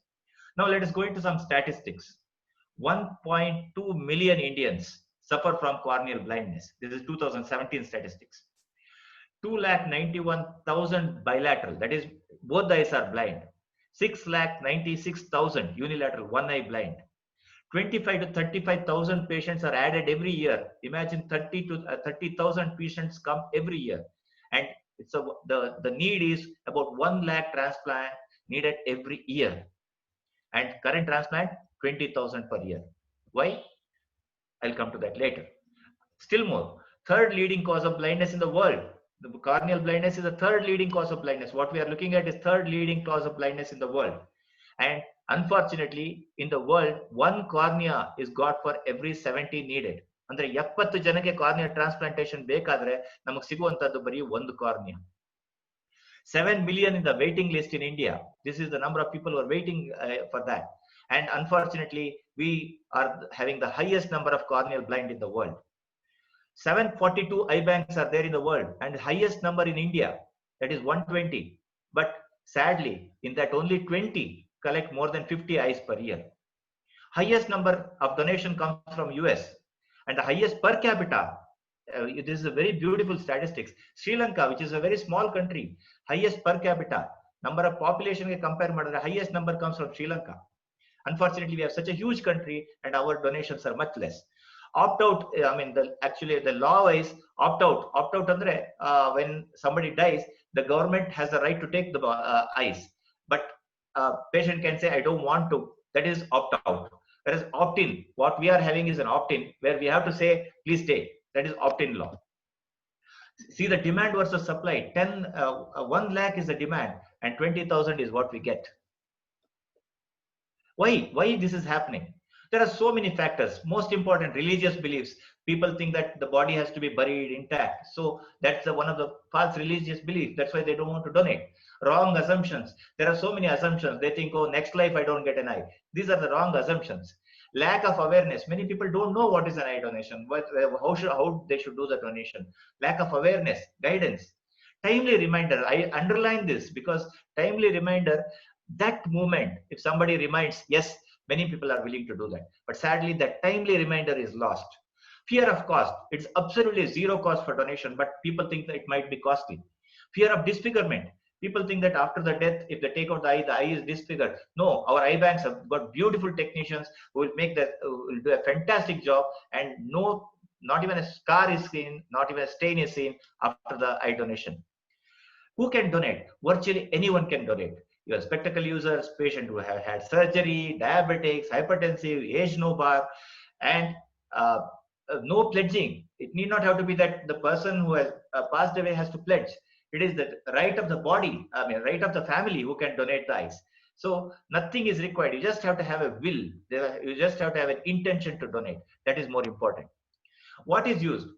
Now let us go into some statistics. 1.2 million Indians suffer from corneal blindness. This is 2017 statistics. 291,000 bilateral, that is both the eyes are blind. 6,96,000 unilateral, one eye blind. 25 to 35,000 patients are added every year. Imagine 30,000 patients come every year. And the need is about 1 lakh transplant needed every year. And current transplant, 20,000 per year. Why? I'll come to that later. Still more, third leading cause of blindness in the world. The corneal blindness is the third leading cause of blindness. What we are looking at is third leading cause of blindness in the world. And unfortunately, in the world, one cornea is got for every 70 needed. ಅಂದ್ರೆ 70 ಜನಕ್ಕೆ cornea transplantation ಬೇಕಾದ್ರೆ ನಮಗೆ ಸಿಗುವಂತದ್ದು ಬರೀ ಒಂದು cornea. 7 million in the waiting list in India. This is the number of people who are waiting for that. And unfortunately, we are having the highest number of corneal blind in the world. 742 eye banks are there in the world, and the highest number in India, that is 120. But sadly, in that only 20 collect more than 50 eyes per year. Highest number of donation comes from US, and the highest per capita. This is a very beautiful statistics. Sri Lanka, which is a very small country, highest per capita number of population compare madre, highest number comes from Sri Lanka. Unfortunately, we have such a huge country, and our donations are much less. Opt out, I mean, actually the law is opt out. Opt out andre, when somebody dies, the government has the right to take the eyes, but patient can say I don't want to. That is opt out. Whereas opt in, what we are having is an opt in, where we have to say please stay. That is opt in law. See the demand versus supply. 1 lakh is the demand, and 20,000 is what we get. Why this is happening? There are so many factors. Most important, religious beliefs. People think that the body has to be buried intact. So that's one of the false religious beliefs. That's why they don't want to donate. Wrong assumptions. There are so many assumptions. They think, oh, next life I don't get an eye. These are the wrong assumptions. Lack of awareness. Many people don't know what is an eye donation, how they should do the donation. Lack of awareness, guidance. Timely reminder. I underline this because timely reminder, that moment, if somebody reminds, yes, many people are willing to do that. But sadly, that timely reminder is lost. Fear of cost. It's absolutely zero cost for donation, but people think that it might be costly. Fear of disfigurement. People think that after the death, if they take out the eye is disfigured. No, our eye banks have got beautiful technicians who will make that, will do a fantastic job, and no, not even a scar is seen, not even a stain is seen after the eye donation. Who can donate? Virtually anyone can donate. Your spectacle users, patient who have had surgery, diabetics, hypertensive, age no bar, and no pledging. It need not have to be that the person who has passed away has to pledge. It is the right of the body, I mean, right of the family who can donate the eyes. So nothing is required. You just have to have a will. You just have to have an intention to donate. That is more important. What is used?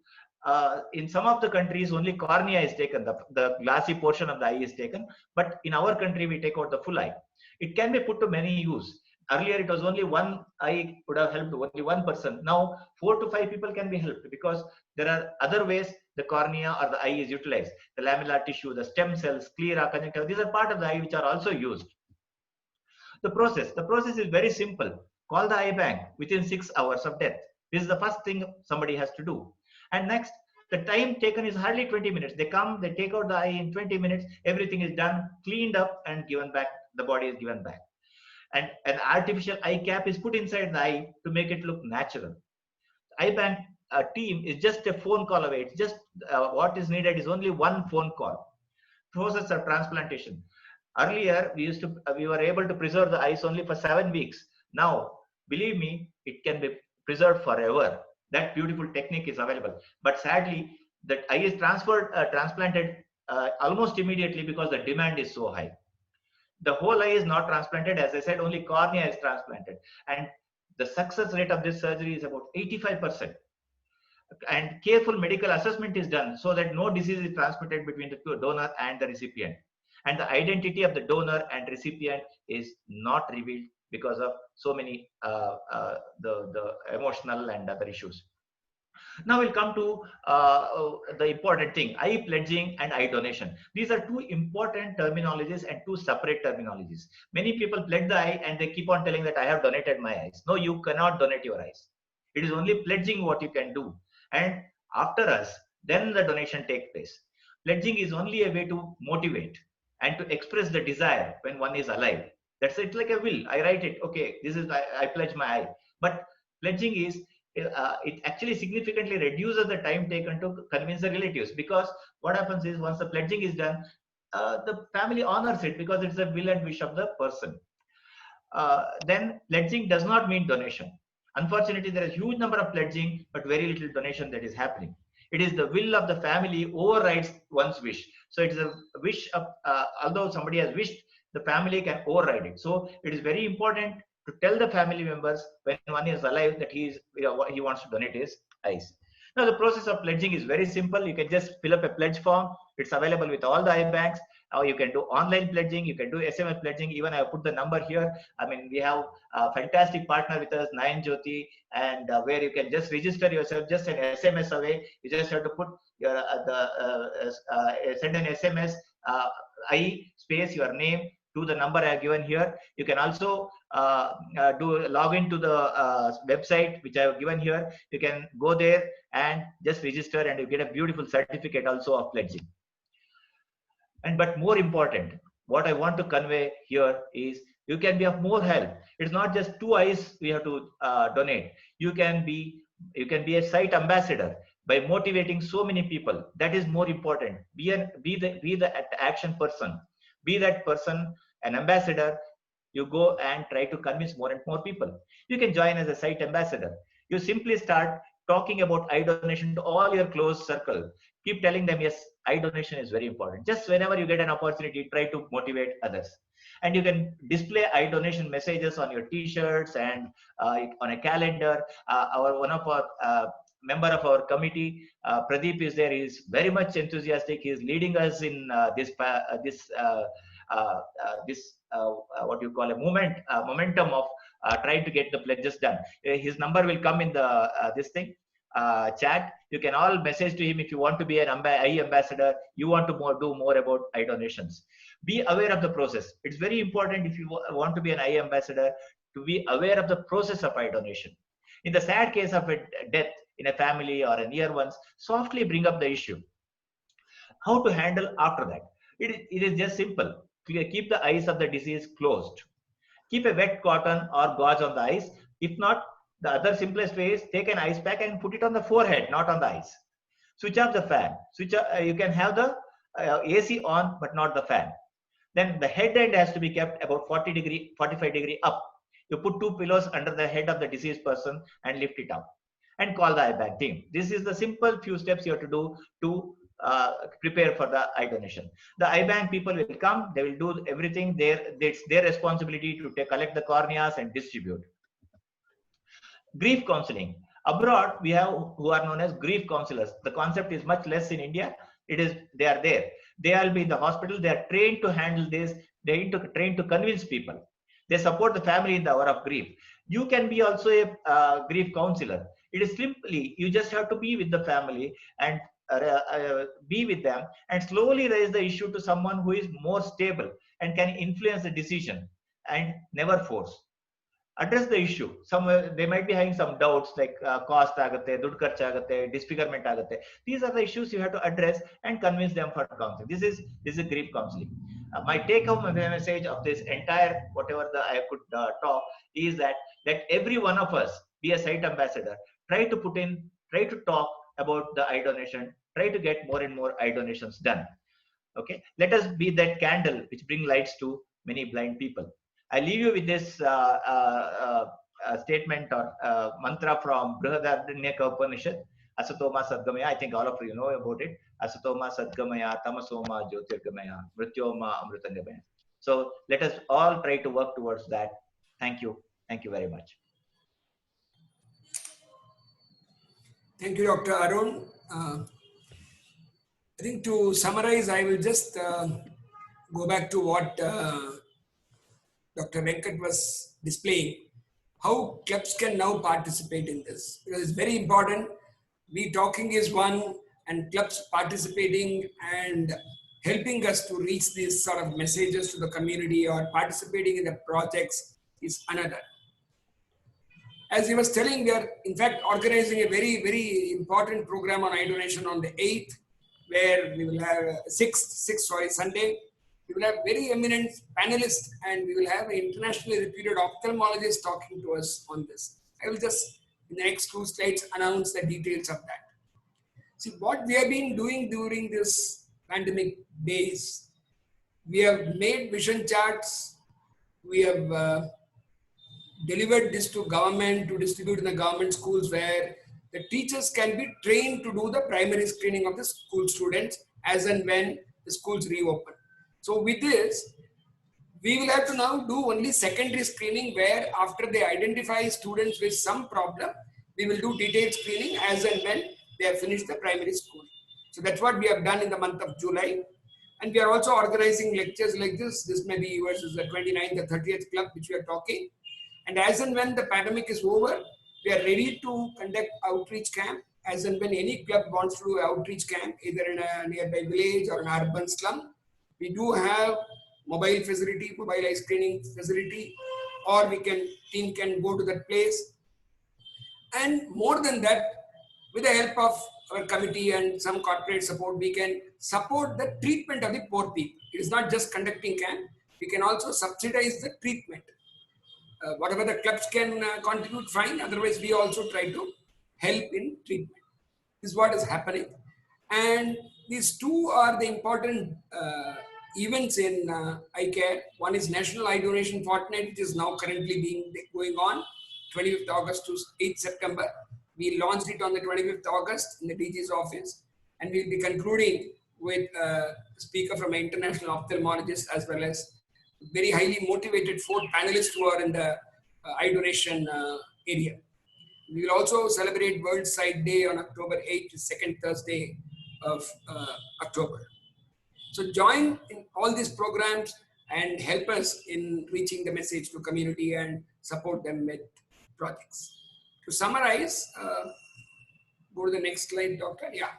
In some of the countries, only cornea is taken, the glassy portion of the eye is taken, but in our country, we take out the full eye. It can be put to many use. Earlier, it was only one eye would have helped only one person. Now, 4 to 5 people can be helped because there are other ways the cornea or the eye is utilized. The lamellar tissue, the stem cells, sclera, conjunctiva, these are part of the eye which are also used. The process is very simple. Call the eye bank within 6 hours of death. This is the first thing somebody has to do. And next, the time taken is hardly 20 minutes. They come, they take out the eye in 20 minutes, everything is done, cleaned up and given back, the body is given back. And an artificial eye cap is put inside the eye to make it look natural. Eye bank team is just a phone call away. It's just what is needed is only one phone call. Process of transplantation. Earlier, we were able to preserve the eyes only for 7 weeks. Now, believe me, it can be preserved forever. That beautiful technique is available. But sadly, that eye is transplanted almost immediately because the demand is so high. The whole eye is not transplanted. As I said, only cornea is transplanted. And the success rate of this surgery is about 85%. And careful medical assessment is done so that no disease is transmitted between the donor and the recipient. And the identity of the donor and recipient is not revealed because of so many the emotional and other issues. Now we'll come to the important thing, eye pledging and eye donation. These are two important terminologies and two separate terminologies. Many people pledge the eye and they keep on telling that I have donated my eyes. No, you cannot donate your eyes. It is only pledging what you can do. And after us, then the donation takes place. Pledging is only a way to motivate and to express the desire when one is alive. That's it, like a will. I write it. Okay, this is I pledge my eye. But pledging is it actually significantly reduces the time taken to convince the relatives, because what happens is once the pledging is done, the family honors it because it's the will and wish of the person. Then pledging does not mean donation. Unfortunately, there is a huge number of pledging, but very little donation that is happening. It is the will of the family overrides one's wish. So it is a wish of, although somebody has wished, the family can override it. So it is very important to tell the family members when one is alive that he wants to donate his eyes. Now the process of pledging is very simple. You can just fill up a pledge form. It's available with all the eye banks. Or you can do online pledging, you can do SMS pledging. Even I put the number here. I mean, we have a fantastic partner with us, Nayan Jyoti, and where you can just register yourself, just an SMS away. You just have to put your send an SMS, I space your name to the number I have given here. You can also log into the website which I have given here. You can go there and just register, and you get a beautiful certificate also of pledging. But more important, what I want to convey here is you can be of more help. It's not just 2 eyes we have to donate. You can be a site ambassador by motivating so many people. That is more important. Be the action person. Be that person, an ambassador. You go and try to convince more and more people. You can join as a site ambassador. You simply start talking about eye donation to all your close circle. Keep telling them, yes, eye donation is very important. Just whenever you get an opportunity, try to motivate others. And you can display eye donation messages on your t-shirts and on a calendar. One of our member of our committee, Pradeep, is there. He is very much enthusiastic. He is leading us in this what you call a momentum of trying to get the pledges done. His number will come in the chat. You can all message to him if you want to be an eye ambassador, you want to do more about eye donations. Be aware of the process. It's very important if you want to be an eye ambassador to be aware of the process of eye donation. In the sad case of a death in a family or a near ones, softly bring up the issue. How to handle after that? It is just simple. Keep the eyes of the deceased closed. Keep a wet cotton or gauze on the eyes. If not, the other simplest way is take an ice pack and put it on the forehead, not on the eyes. Switch off the fan. You can have the AC on, but not the fan. Then the head end has to be kept about 45 degree up. You put 2 pillows under the head of the deceased person and lift it up. And call the eye bank team. This is the simple few steps you have to do to prepare for the eye donation. The eye bank people will come. They will do everything. It's their responsibility to collect the corneas and distribute. Grief counseling. Abroad, we have who are known as grief counselors. The concept is much less in India. They are there. They will be in the hospital. They are trained to handle this. They are trained to convince people. They support the family in the hour of grief. You can be also a grief counselor. It is simply, you just have to be with the family and be with them and slowly raise the issue to someone who is more stable and can influence the decision and never force. Address the issue. They might be having some doubts like cost agate, dud kharch agate, disfigurement agate. These are the issues you have to address and convince them for counseling. This is grief counseling. My take-home message of this entire whatever I could talk is that let every one of us be a site ambassador. Try to talk about the eye donation. Try to get more and more eye donations done. Okay, let us be that candle which bring lights to many blind people. I leave you with this statement or mantra from Brihadaranyaka Upanishad, Asatoma Sadgamaya. I think all of you know about it. Asatoma Sadgamaya, Tamasoma Jyotirgamaya, Mrityoma Amritangamaya. So let us all try to work towards that. Thank you. Thank you very much. Thank you, Dr. Arun. I think to summarize, I will just go back to what Dr. Venkat was displaying, how clubs can now participate in this. Because it's very important. We talking is one, and clubs participating and helping us to reach these sort of messages to the community or participating in the projects is another. As he was telling, we are in fact organizing a very, very important program on eye donation on the 8th, where we will have Sunday, We will have very eminent panelists and we will have an internationally reputed ophthalmologist talking to us on this. I will just, in the next 2 slides, announce the details of that. See, what we have been doing during this pandemic days, we have made vision charts, we have delivered this to government to distribute in the government schools where the teachers can be trained to do the primary screening of the school students as and when the schools reopen. So with this, we will have to now do only secondary screening where after they identify students with some problem, we will do detailed screening as and when they have finished the primary school. So that's what we have done in the month of July. And we are also organizing lectures like this. This may be versus the 29th or 30th club, which we are talking. And as and when the pandemic is over, we are ready to conduct outreach camp. As and when any club wants to do outreach camp, either in a nearby village or an urban slum, we do have mobile facility, mobile eye screening facility, or team can go to that place. And more than that, with the help of our committee and some corporate support, we can support the treatment of the poor people. It is not just conducting camp, we can also subsidize the treatment. Whatever the clubs can contribute, fine. Otherwise, we also try to help in treatment. This is what is happening. And these two are the important events in eye care. One is National Eye Donation Fortnight, which is now currently going on, 25th August to 8th September. We launched it on the 25th August in the DG's office. And we'll be concluding with a speaker from an international ophthalmologist as well as very highly motivated 4 panelists who are in the eye donation area. We will also celebrate World Sight Day on October 8th, the second Thursday of October. So join in all these programs and help us in reaching the message to community and support them with projects. To summarize, go to the next slide, Doctor. Yeah.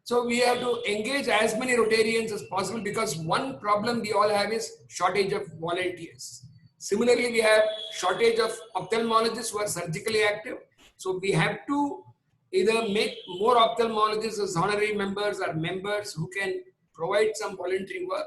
So we have to engage as many Rotarians as possible because one problem we all have is shortage of volunteers. Similarly, we have shortage of ophthalmologists who are surgically active. So we have to either make more ophthalmologists as honorary members or members who can provide some voluntary work.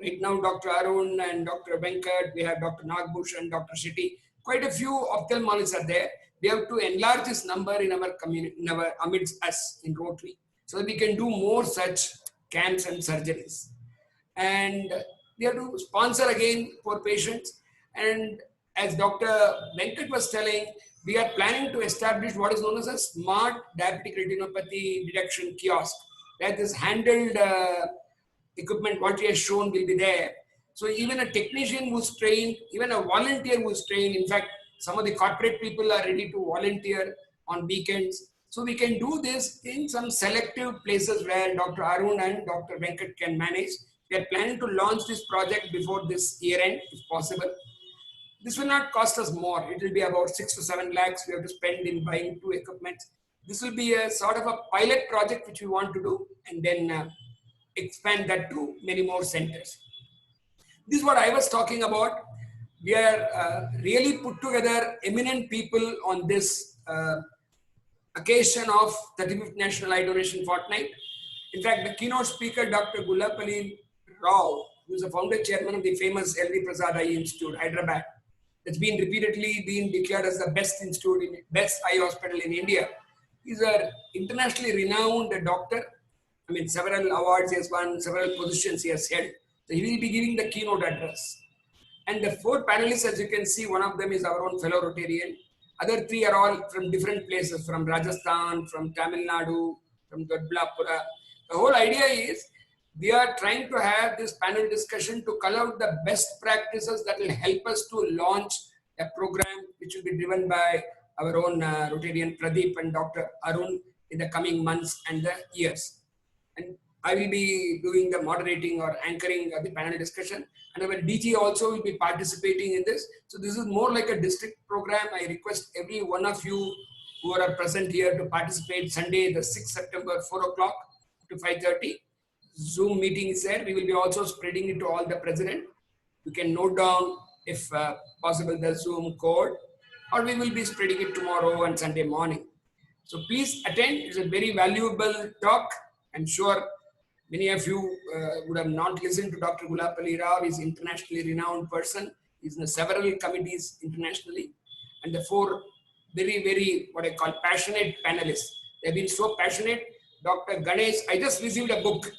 Right now, Dr. Arun and Dr. Venkat, we have Dr. Nagbhushan, Dr. Shetty. Quite a few ophthalmologists are there. We have to enlarge this number in our community, amidst us in Rotary, so that we can do more such camps and surgeries. And we have to sponsor again for patients. And as Dr. Venkat was telling, we are planning to establish what is known as a smart diabetic retinopathy detection kiosk, where this handled equipment, what he has shown, will be there. So even a technician who's trained, even a volunteer who's trained, in fact, some of the corporate people are ready to volunteer on weekends. So we can do this in some selective places where Dr. Arun and Dr. Venkat can manage. We are planning to launch this project before this year end, if possible. This will not cost us more. It will be about 6 to 7 lakhs we have to spend in buying 2 equipment. This will be a sort of a pilot project which we want to do and then expand that to many more centers. This is what I was talking about. We are really put together eminent people on this occasion of 35th National Eye Donation Fortnight. In fact, the keynote speaker, Dr. Gullapalli Rao, who is the founder chairman of the famous L.V. Prasad Eye Institute, Hyderabad, that's been repeatedly declared as the best institute, best eye hospital in India. He's an internationally renowned doctor. I mean, several awards he has won, several positions he has held. So he will be giving the keynote address. And the 4 panelists, as you can see, one of them is our own fellow Rotarian. Other 3 are all from different places, from Rajasthan, from Tamil Nadu, from Doddaballapura. The whole idea is we are trying to have this panel discussion to call out the best practices that will help us to launch a program which will be driven by our own Rotarian Pradeep and Dr. Arun in the coming months and the years. And I will be doing the moderating or anchoring of the panel discussion. And our DG also will be participating in this. So this is more like a district program. I request every one of you who are present here to participate Sunday, the 6th September, 4 o'clock to 5:30. Zoom meeting is there. We will be also spreading it to all the president. You can note down, if possible, the Zoom code, or we will be spreading it tomorrow and Sunday morning. So please attend. It's a very valuable talk. I'm sure Many of you would have not listened to Dr. Gulapalli Rao. He's an internationally renowned person. He's in several committees internationally. And the four very, very, what I call passionate panelists. They've been so passionate. Dr. Ganesh, I just received a book.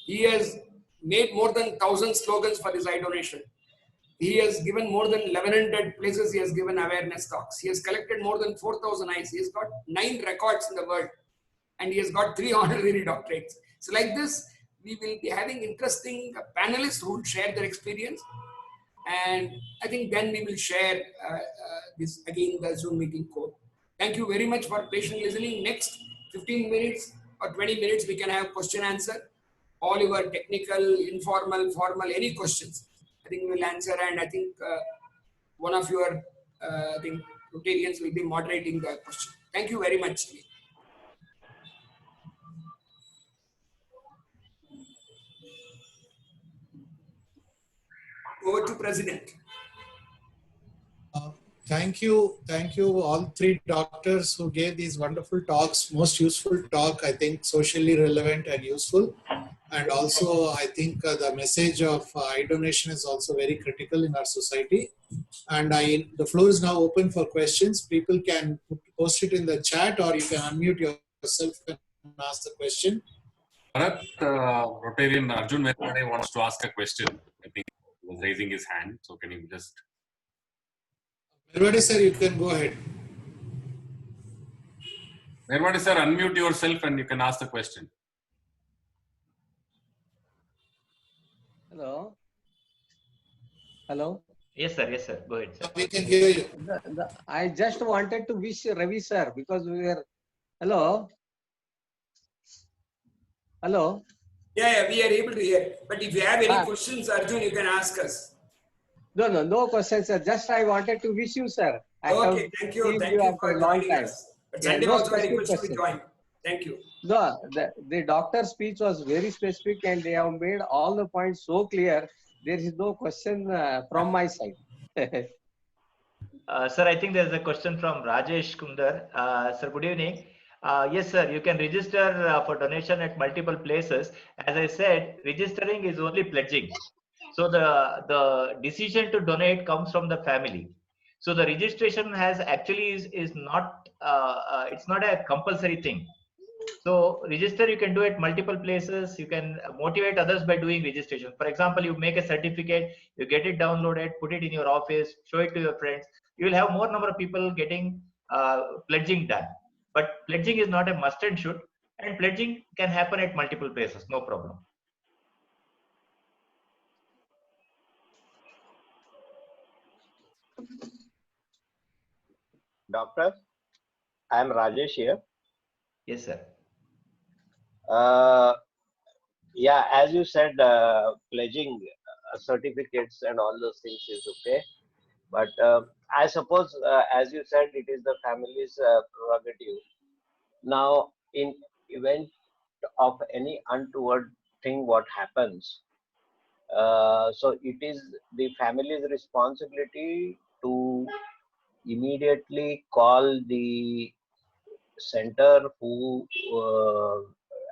He has made more than 1,000 slogans for this eye donation. He has given more than 1,100 places. He has given awareness talks. He has collected more than 4,000 eyes. He has got 9 records in the world. And he has got 3 honorary doctorates. So like this, we will be having interesting panelists who will share their experience. And I think then we will share this again, the Zoom meeting code. Thank you very much for patient listening. Next 15 minutes or 20 minutes, we can have question answer. All your technical, informal, formal, any questions, I think we will answer. And I think one of your I think Rotarians will be moderating the question. Thank you very much. Over to President. Thank you, all 3 doctors who gave these wonderful talks. Most useful talk, I think, socially relevant and useful. And also, I think the message of eye donation is also very critical in our society. And the floor is now open for questions. People can post it in the chat, or you can unmute yourself and ask the question. Bharat, Rotarian Arjun Medade wants to ask a question. I think he was raising his hand. So can you just... Everybody, sir, you can go ahead. Everybody, sir, unmute yourself and you can ask the question. Hello. Hello. Yes, sir. Yes, sir. Go ahead, sir. We can hear you. I just wanted to wish Ravi sir, because we were. Hello. Hello. Yeah, we are able to hear. But if you have any questions, Arjun, you can ask us. No questions, sir. Just I wanted to wish you, sir. Okay, thank you. Thank you for joining us. But Sunday also I request you to join. Thank you. No, the doctor's speech was very specific and they have made all the points so clear. There is no question from my side. Sir, I think there's a question from Rajesh Kundar. Sir, good evening. Yes, sir, you can register for donation at multiple places. As I said, registering is only pledging. So the decision to donate comes from the family. So the registration has actually is not, it's not a compulsory thing. So register you can do at multiple places. You can motivate others by doing registration. For example, you make a certificate, you get it downloaded, put it in your office, show it to your friends. You will have more number of people getting pledging done. But pledging is not a must and should, and pledging can happen at multiple places, no problem. Doctor, I am Rajesh here. Yes, sir. Yeah, as you said, pledging certificates and all those things is okay. But I suppose, as you said, it is the family's prerogative. Now, in event of any untoward thing, what happens? So it is the family's responsibility to immediately call the center who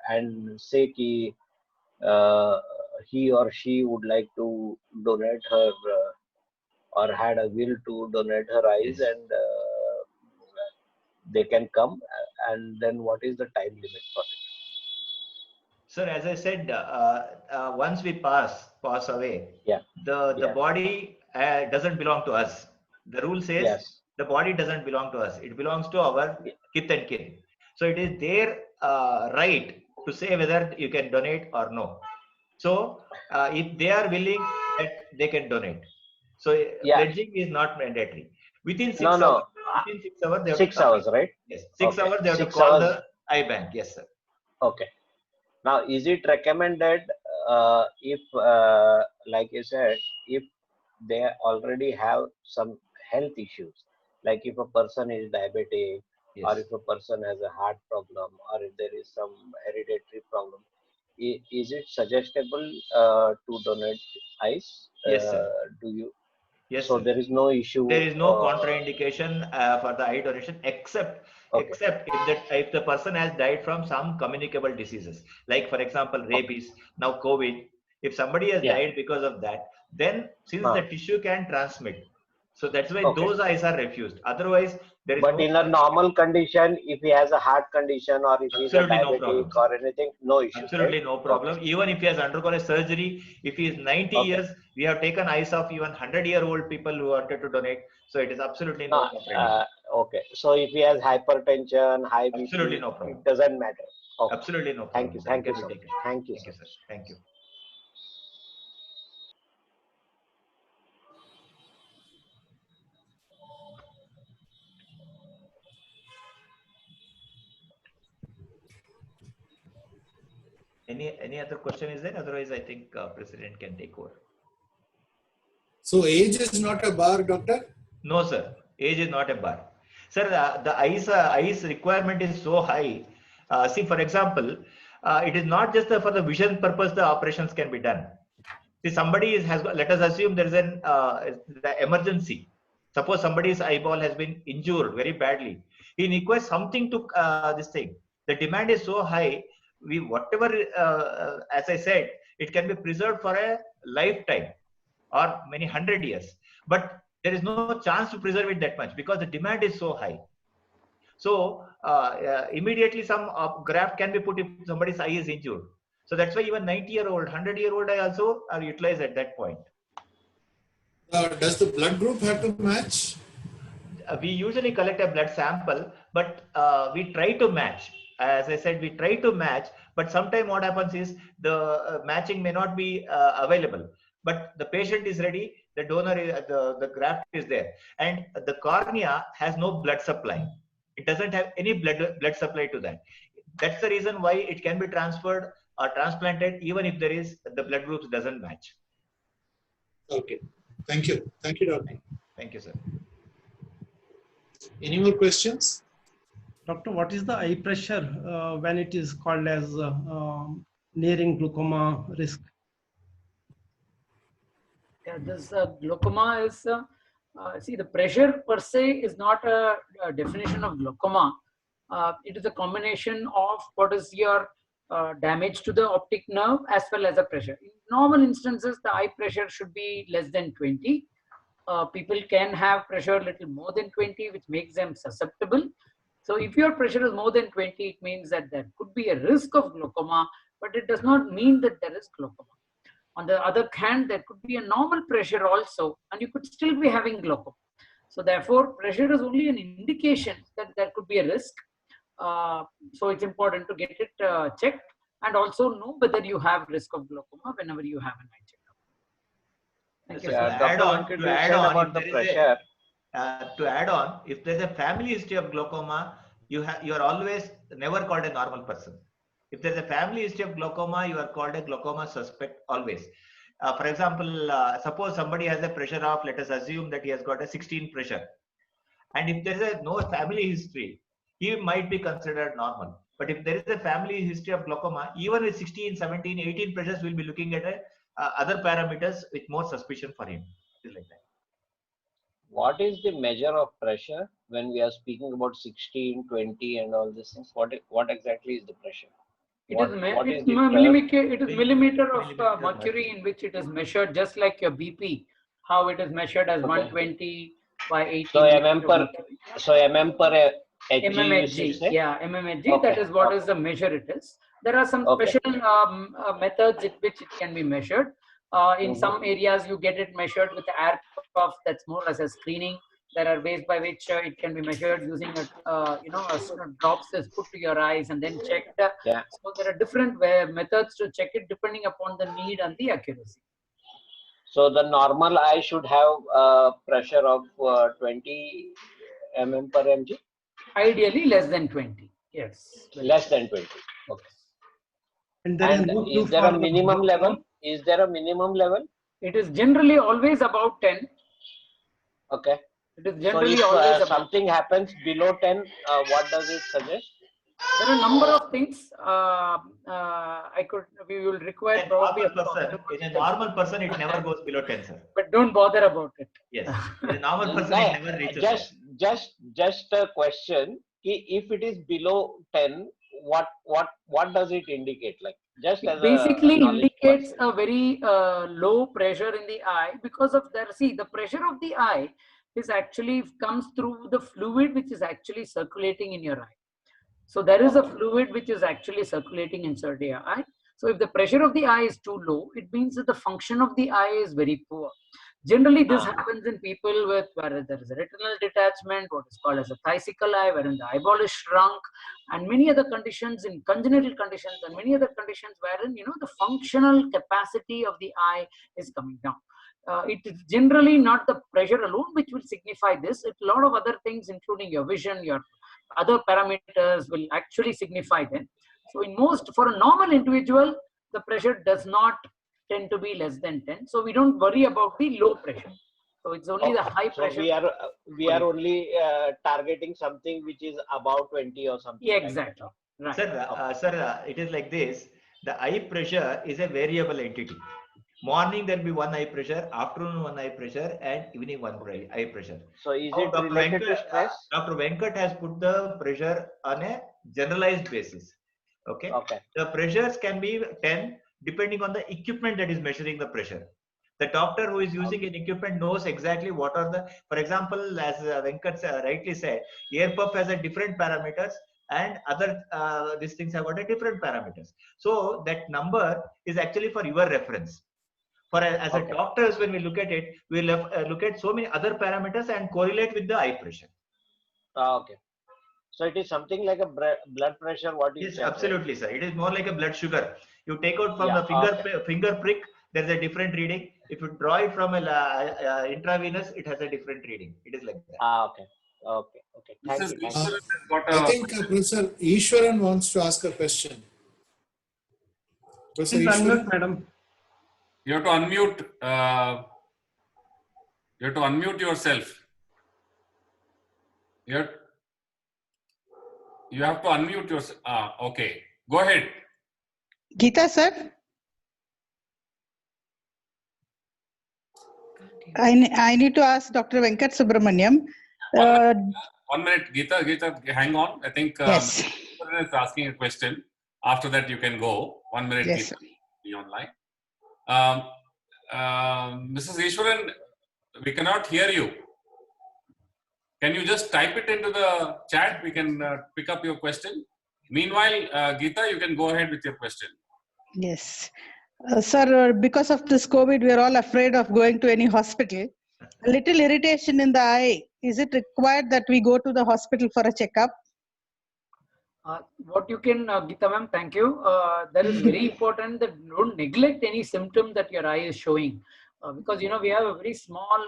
and say ki, he or she would like to donate her or had a will to donate her eyes, Yes. and they can come. And then what is the time limit for it? Sir, as I said, once we pass away, Yeah. the body doesn't belong to us. The rule says Yes. the body doesn't belong to us. It belongs to our kith and kin. So it is their right to say whether you can donate or no. So if they are willing, that they can donate. So pledging is not mandatory. Within 6 hours. Within 6 hours, they have 6 to come. hours, right? Yes, 6 hours they have to 6 call hours. the eye bank. Yes, sir. Okay. Now, is it recommended if, like you said, if they already have some health issues, like if a person is diabetic, Yes. or if a person has a heart problem, or if there is some hereditary problem, is it suggestible to donate eyes? Yes, sir. Do you? Yes, So sir. there is no issue. There is no contraindication for the eye donation except if the person has died from some communicable diseases, like for example rabies, now COVID. If somebody has died because of that, then since the tissue can transmit, so that's why those eyes are refused. Otherwise, there is But no. in a normal condition, if he has a heart condition or if he is a Absolutely no diabetic problem, or anything, no issue. absolutely Right? no problem. Even if he has undergone a surgery, if he is 90 years, we have taken eyes of even 100-year-old people who wanted to donate. So it is absolutely no contraindication. Okay. So if he has hypertension, high BP, Absolutely no problem. it doesn't matter. Okay. Absolutely no Thank problem. you. Sir. Thank It you can so be much. taken. Thank you. Thank you, sir. Thank you. Any other question is there? Otherwise, I think President can take over. So age is not a bar, doctor? No, sir. Age is not a bar. Sir, the eyes requirement is so high. See, for example, it is not just for the vision purpose the operations can be done. See, somebody has got, let us assume there is an the emergency. Suppose somebody's eyeball has been injured very badly. He requires something to this thing. The demand is so high. We whatever, as I said, it can be preserved for a lifetime or many 100 years. But there is no chance to preserve it that much because the demand is so high. So immediately some graft can be put if somebody's eye is injured. So that's why even 90-year-old, 100-year-old eye also are utilized at that point. Does the blood group have to match? We usually collect a blood sample, but we try to match. As I said, we try to match, but sometimes what happens is the matching may not be available. But the patient is ready, the donor, the graft is there, and the cornea has no blood supply. It doesn't have any blood supply to that. That's the reason why it can be transferred or transplanted even if there is the blood groups doesn't match. Okay. Thank you. Thank you, doctor. Thank you, sir. Any more questions? Doctor, what is the eye pressure when it is called as nearing glaucoma risk? Yeah, this glaucoma is, see, the pressure per se is not a definition of glaucoma. It is a combination of what is your damage to the optic nerve as well as the pressure. In normal instances, the eye pressure should be less than 20. People can have pressure a little more than 20, which makes them susceptible. So if your pressure is more than 20, it means that there could be a risk of glaucoma, but it does not mean that there is glaucoma. On the other hand, there could be a normal pressure also, and you could still be having glaucoma. So therefore, pressure is only an indication that there could be a risk. So it's important to get it checked and also know whether you have risk of glaucoma whenever you have an eye checkup. Thank you. To add on, if there's a family history of glaucoma, you are always never called a normal person. If there's a family history of glaucoma, you are called a glaucoma suspect always. For example, suppose somebody has a pressure of, let us assume that he has got a 16 pressure. And if there is no family history, he might be considered normal. But if there is a family history of glaucoma, even with 16, 17, 18 pressures, we'll be looking at other parameters with more suspicion for him. It's like that. What is the measure of pressure when we are speaking about 16, 20 and all these things? What exactly is the pressure? It is millimeter of mercury in which it is measured, just like your BP, how it is measured as 120 by 80. So mm per Hg. mmHg, yeah, mmHg. Okay. That is what is the measure it is. There are some special methods in which it can be measured. In some areas, you get it measured with the air puff. That's more as a screening. There are ways by which it can be measured using a drops is put to your eyes and then checked. So there are different methods to check it depending upon the need and the accuracy. So the normal eye should have a pressure of 20 mm per mg? Ideally less than 20. Yes. Less than 20. Okay. And is there a minimum level? Is there a minimum level? It is generally always about 10. Okay. It is generally so if always about something happens below 10, what does it suggest? There are a number of things. We will require probably in a normal person, it never goes below 10, sir. But don't bother about it. Yes, the normal person No, will never reach there. just a question. If it is below 10, what does it indicate? Like just It as a basically knowledge indicates person. a very low pressure in the eye because of the, see, the pressure of the eye is actually comes through the fluid which is actually circulating in your eye. So there is a fluid which is actually circulating inside your eye. So if the pressure of the eye is too low, it means that the function of the eye is very poor. Generally, this happens in people with where there is a retinal detachment, what is called as a thumbsical eye, wherein the eyeball is shrunk, and many other conditions in congenital conditions, and many other conditions wherein the functional capacity of the eye is coming down. It is generally not the pressure alone which will signify this. It's a lot of other things, including your vision, your other parameters will actually signify them. So in most, for a normal individual, the pressure does not tend to be less than 10. So we don't worry about the low pressure. So it's only the high So pressure. we are only targeting something which is above 20 or something. Yeah, like exactly. that. Right. Sir, it is like this. The eye pressure is a variable entity. Morning there will be one eye pressure, afternoon one eye pressure, and evening one eye pressure. So is Now, it related to stress? Dr. Venkat has put the pressure on a generalized basis. Okay. The pressures can be 10 depending on the equipment that is measuring the pressure. The doctor who is using an equipment knows exactly what are the, for example, as Venkat rightly said, air puff has a different parameters and other these things have got a different parameters. So that number is actually for your reference. For as a doctors, when we look at it, we look at so many other parameters and correlate with the eye pressure. Okay. So it is something like a blood pressure. What you Yes, said, absolutely, right? sir. It is more like a blood sugar. You take out from Yeah, the finger prick, there is a different reading. If you draw it from a intravenous, it has a different reading. It is like that. Okay. Thank you. I think Professor Ishwaran wants to ask a question. Professor Please Ishwaran? unmute, madam. You have to unmute. You have to unmute yourself. You have to unmute yourself. Okay. Go ahead. Geeta, sir. I need to ask Dr. Venkat Subramaniam. 1 minute, Geeta, hang on. I think Yes. is asking a question. After that, you can go. 1 minute, Yes, Geeta, be online. Mrs. Ishwaran, we cannot hear you. Can you just type it into the chat? We can pick up your question. Meanwhile, Geeta, you can go ahead with your question. Yes. Sir, because of this COVID, we are all afraid of going to any hospital. A little irritation in the eye. Is it required that we go to the hospital for a checkup? What you can, Geeta ma'am, thank you. That is very important that don't neglect any symptom that your eye is showing. Because, we have a very small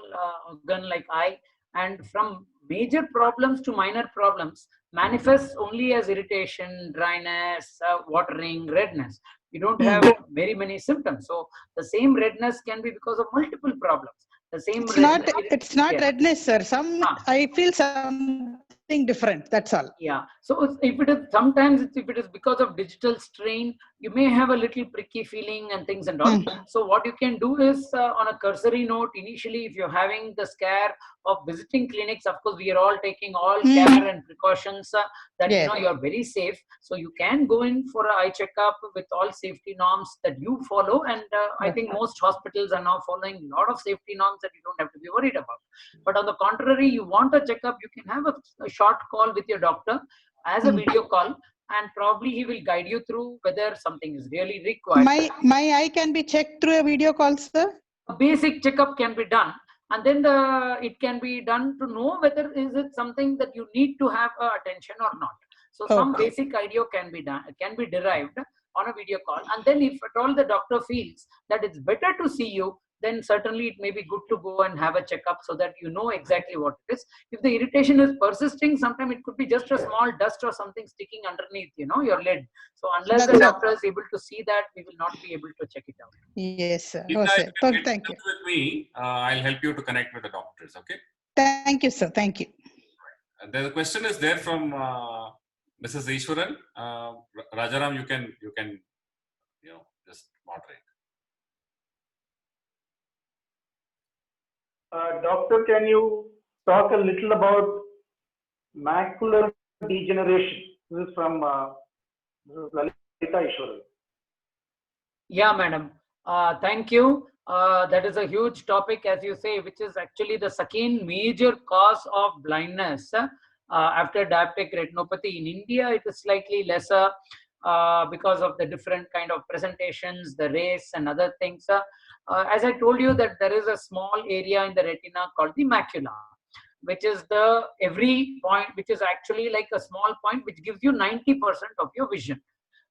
organ like eye, and from major problems to minor problems manifests only as irritation, dryness, watering, redness. You don't have very many symptoms. So the same redness can be because of multiple problems. The same It's not redness, sir. I feel something different. That's all. Yeah. So if it is sometimes if it is because of digital strain, you may have a little pricky feeling and things and all. So what you can do is on a cursory note, initially, if you're having the scare of visiting clinics, of course, we are all taking all care and precautions that you're very safe. So you can go in for an eye checkup with all safety norms that you follow. And I think most hospitals are now following a lot of safety norms that you don't have to be worried about. But on the contrary, you want a checkup, you can have a short call with your doctor as a video call, and probably he will guide you through whether something is really required. My eye can be checked through a video call, sir? A basic checkup can be done, and then it can be done to know whether is it something that you need to have attention or not. So some basic idea can be done, can be derived on a video call, and then if at all the doctor feels that it's better to see you, then certainly it may be good to go and have a checkup so that you know exactly what it is. If the irritation is persisting, sometimes it could be just a small dust or something sticking underneath, your lid. So unless the doctor is able to see that, we will not be able to check it out. Yes, sir. Geeta, Thank you. With me, I'll help you to connect with the doctors. Okay. Thank you, sir. Thank you. The question is there from Mrs. Ishwaran. Rajaram, you can just moderate. Doctor, can you talk a little about macular degeneration? This is from this is Lalita Ishwaran. Yeah, madam. Thank you. That is a huge topic, as you say, which is actually the second major cause of blindness after diabetic retinopathy. In India, it is slightly lesser because of the different kind of presentations, the race and other things. As I told you that there is a small area in the retina called the macula, which is the every point, which is actually like a small point which gives you 90% of your vision.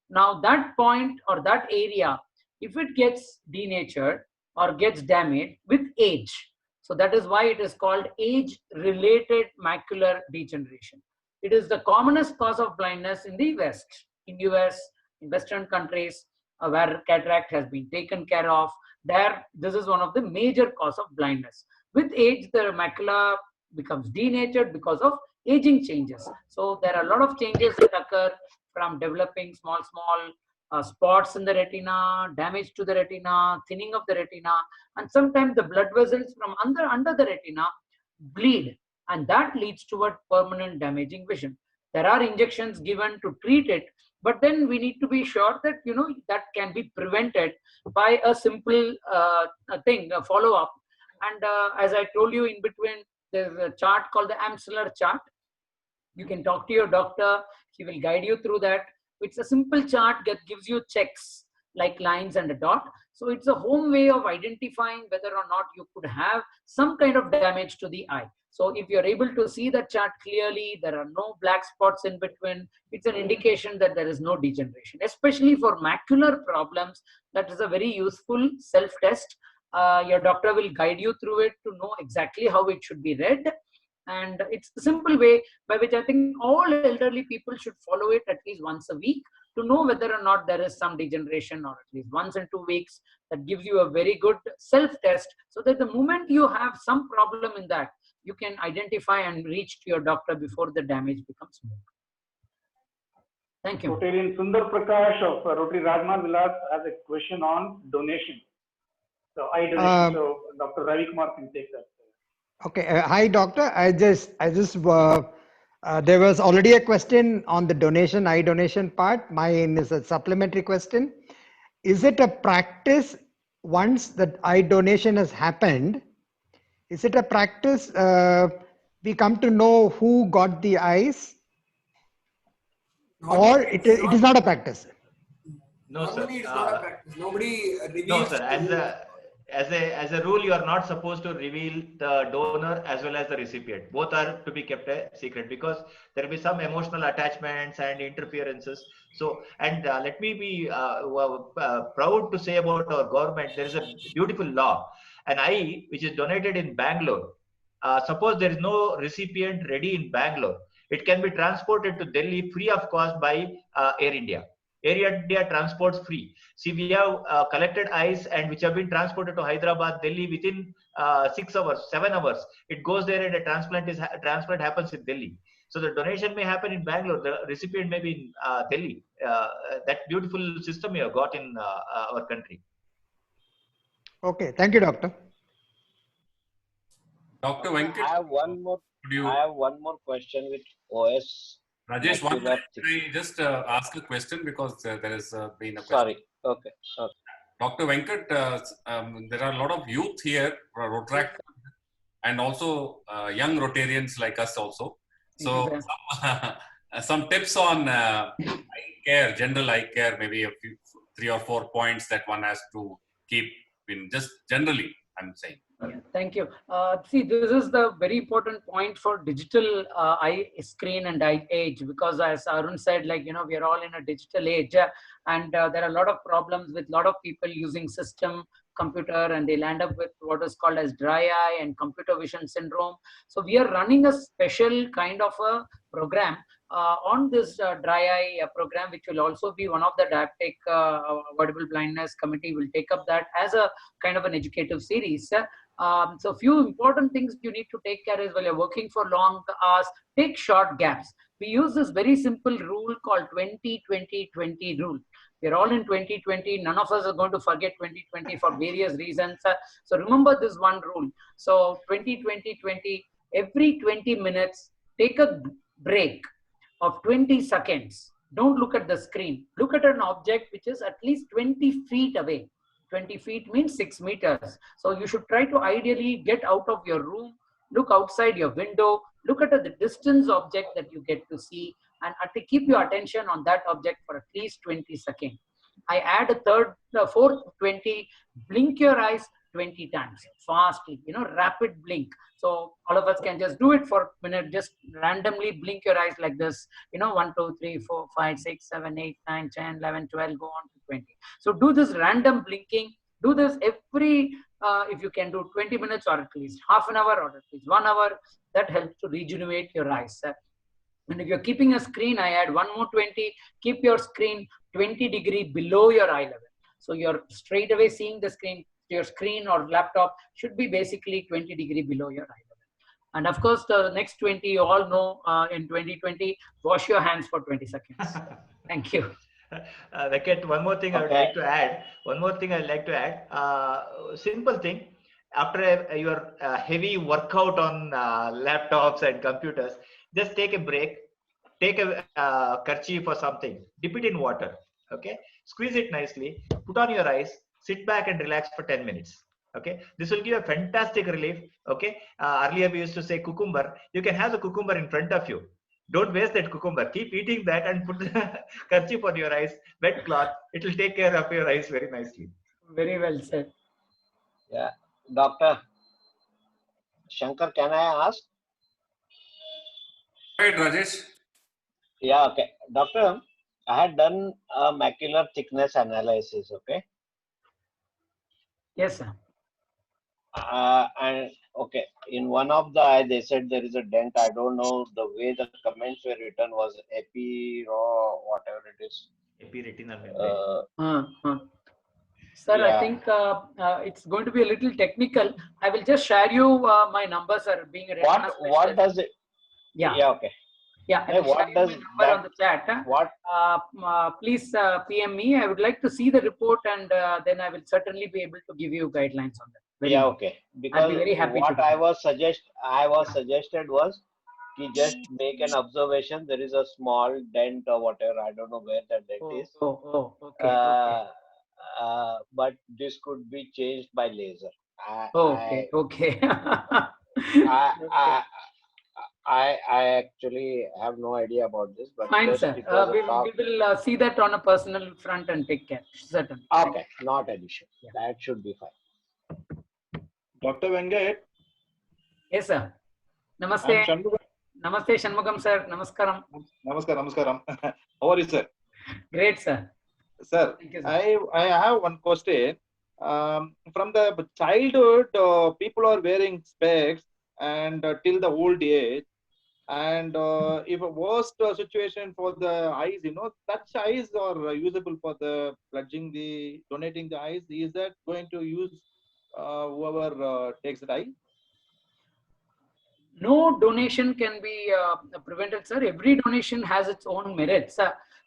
Now that point or that area, if it gets denatured or gets damaged with age, so that is why it is called age-related macular degeneration. It is the commonest cause of blindness in the West, in US, in Western countries where cataract has been taken care of. There, this is one of the major cause of blindness. With age, the macula becomes denatured because of aging changes. So there are a lot of changes that occur from developing small spots in the retina, damage to the retina, thinning of the retina, and sometimes the blood vessels from under the retina bleed, and that leads to a permanent damaging vision. There are injections given to treat it, but then we need to be sure that that can be prevented by a simple thing, a follow-up. And as I told you in between, there's a chart called the Amsler chart. You can talk to your doctor. He will guide you through that. It's a simple chart that gives you checks like lines and a dot. So it's a home way of identifying whether or not you could have some kind of damage to the eye. So if you're able to see the chart clearly, there are no black spots in between, it's an indication that there is no degeneration. Especially for macular problems, that is a very useful self-test. Your doctor will guide you through it to know exactly how it should be read. And it's a simple way by which I think all elderly people should follow it at least once a week to know whether or not there is some degeneration, or at least once in 2 weeks. That gives you a very good self-test, so that the moment you have some problem in that, you can identify and reach to your doctor before the damage becomes more. Thank you. Rotarian Sundar Prakash of Rotary Rajmal Vilas has a question on donation. So eye donation. So Dr. Ravi Kumar can take that. Okay, hi doctor. I just there was already a question on the donation, eye donation part. Mine is a supplementary question. Is it a practice once that eye donation has happened? Is it a practice we come to know who got the eyes, or it is not a practice? No, sir. Normally it's not a practice. Nobody reveals. No, sir. As a rule, you are not supposed to reveal the donor as well as the recipient. Both are to be kept a secret, because there will be some emotional attachments and interferences. So, and let me be proud to say about our government, there is a beautiful law. An eye which is donated in Bangalore, suppose there is no recipient ready in Bangalore, it can be transported to Delhi free of cost by Air India. Air India transports free. See, we have collected eyes and which have been transported to Hyderabad, Delhi within 6 hours, 7 hours. It goes there and a transplant happens in Delhi. So the donation may happen in Bangalore, the recipient may be in Delhi. That beautiful system we have got in our country. Okay, thank you, doctor. Dr. Venkat, I have one more question with OS. Rajesh, one minute. I just ask a question because there has been a question. Sorry. Okay. Dr. Venkat, there are a lot of youth here, Rotaract, and also young Rotarians like us also. So some tips on eye care, general eye care, maybe a few 3 or 4 points that one has to keep in, just generally, I'm saying. Yeah, thank you. See, this is the very important point for digital eye screen and eye age, because as Arun said, like, we are all in a digital age, and there are a lot of problems with a lot of people using system, computer, and they'll end up with what is called as dry eye and computer vision syndrome. So we are running a special kind of a program on this dry eye program, which will also be one of the diabetic avoidable blindness committee will take up that as a kind of an educative series. So few important things you need to take care is, while you're working for long hours, take short gaps. We use this very simple rule called 20-20-20 rule. We're all in 2020. None of us are going to forget 2020 for various reasons. So remember this one rule. So 2020, every 20 minutes, take a break of 20 seconds. Don't look at the screen. Look at an object which is at least 20 feet away. 20 feet means 6 meters. So you should try to ideally get out of your room, look outside your window, look at the distance object that you get to see, and keep your attention on that object for at least 20 seconds. I add a fourth 20, blink your eyes 20 times fastly, rapid blink. So all of us can just do it for a minute, just randomly blink your eyes like this, 1, 2, 3, 4, 5, 6, 7, 8, 9, 10, 11, 12, go on to 20. So do this random blinking, do this every, if you can do 20 minutes or at least half an hour or at least 1 hour, that helps to rejuvenate your eyes. And if you're keeping a screen, I add one more 20, keep your screen 20 degrees below your eye level. So you're straight away seeing the screen, your screen or laptop should be basically 20 degrees below your eye level. And of course, the next 20, you all know in 2020, wash your hands for 20 seconds. Thank you. Venkat, one more thing I would like to add. Simple thing. After your heavy workout on laptops and computers, just take a break, take a kerchief or something, dip it in water, okay? Squeeze it nicely, put on your eyes, sit back and relax for 10 minutes, okay? This will give a fantastic relief, okay? Earlier we used to say cucumber. You can have the cucumber in front of you. Don't waste that cucumber. Keep eating that and put the kerchief on your eyes, wet cloth. It will take care of your eyes very nicely. Very well said. Yeah. Doctor Shankar, can I ask? Right, Rajesh. Yeah, okay. Doctor, I had done a macular thickness analysis, okay? Yes, sir. And okay, in one of the eye, they said there is a dent. I don't know, the way the comments were written was epi, raw, whatever it is. Epiretinal membrane. Sir, Yeah. I think it's going to be a little technical. I will just share you my numbers are being written. What does it? Yeah. Yeah. Okay. Yeah. I Hey, will what share you does my number that? on the chat. What? Please PM me. I would like to see the report, and then I will certainly be able to give you guidelines on that. Very Yeah. good. Okay. I'll Because be very happy what to I was suggested was, ki just make an observation. There is a small dent or whatever. I don't know where that dent is. Okay. But this could be changed by laser. Okay. I actually have no idea about this, but Fine, just sir. it was We a talk. will see that on a personal front and take care. Certainly. Okay, not an issue. Yeah. That should be fine. Dr. Venkat. Yes, sir. Namaste. Namaste, Shanmugam, sir. Namaskaram. Namaskaram. How are you, sir? Great, sir. Sir, Thank you, sir. I have one question. From the childhood, people are wearing specs and till the old age. And if a worst situation for the eyes, such eyes are usable for the donating the eyes. Is that going to use whoever takes the eye? No donation can be prevented, sir. Every donation has its own merits.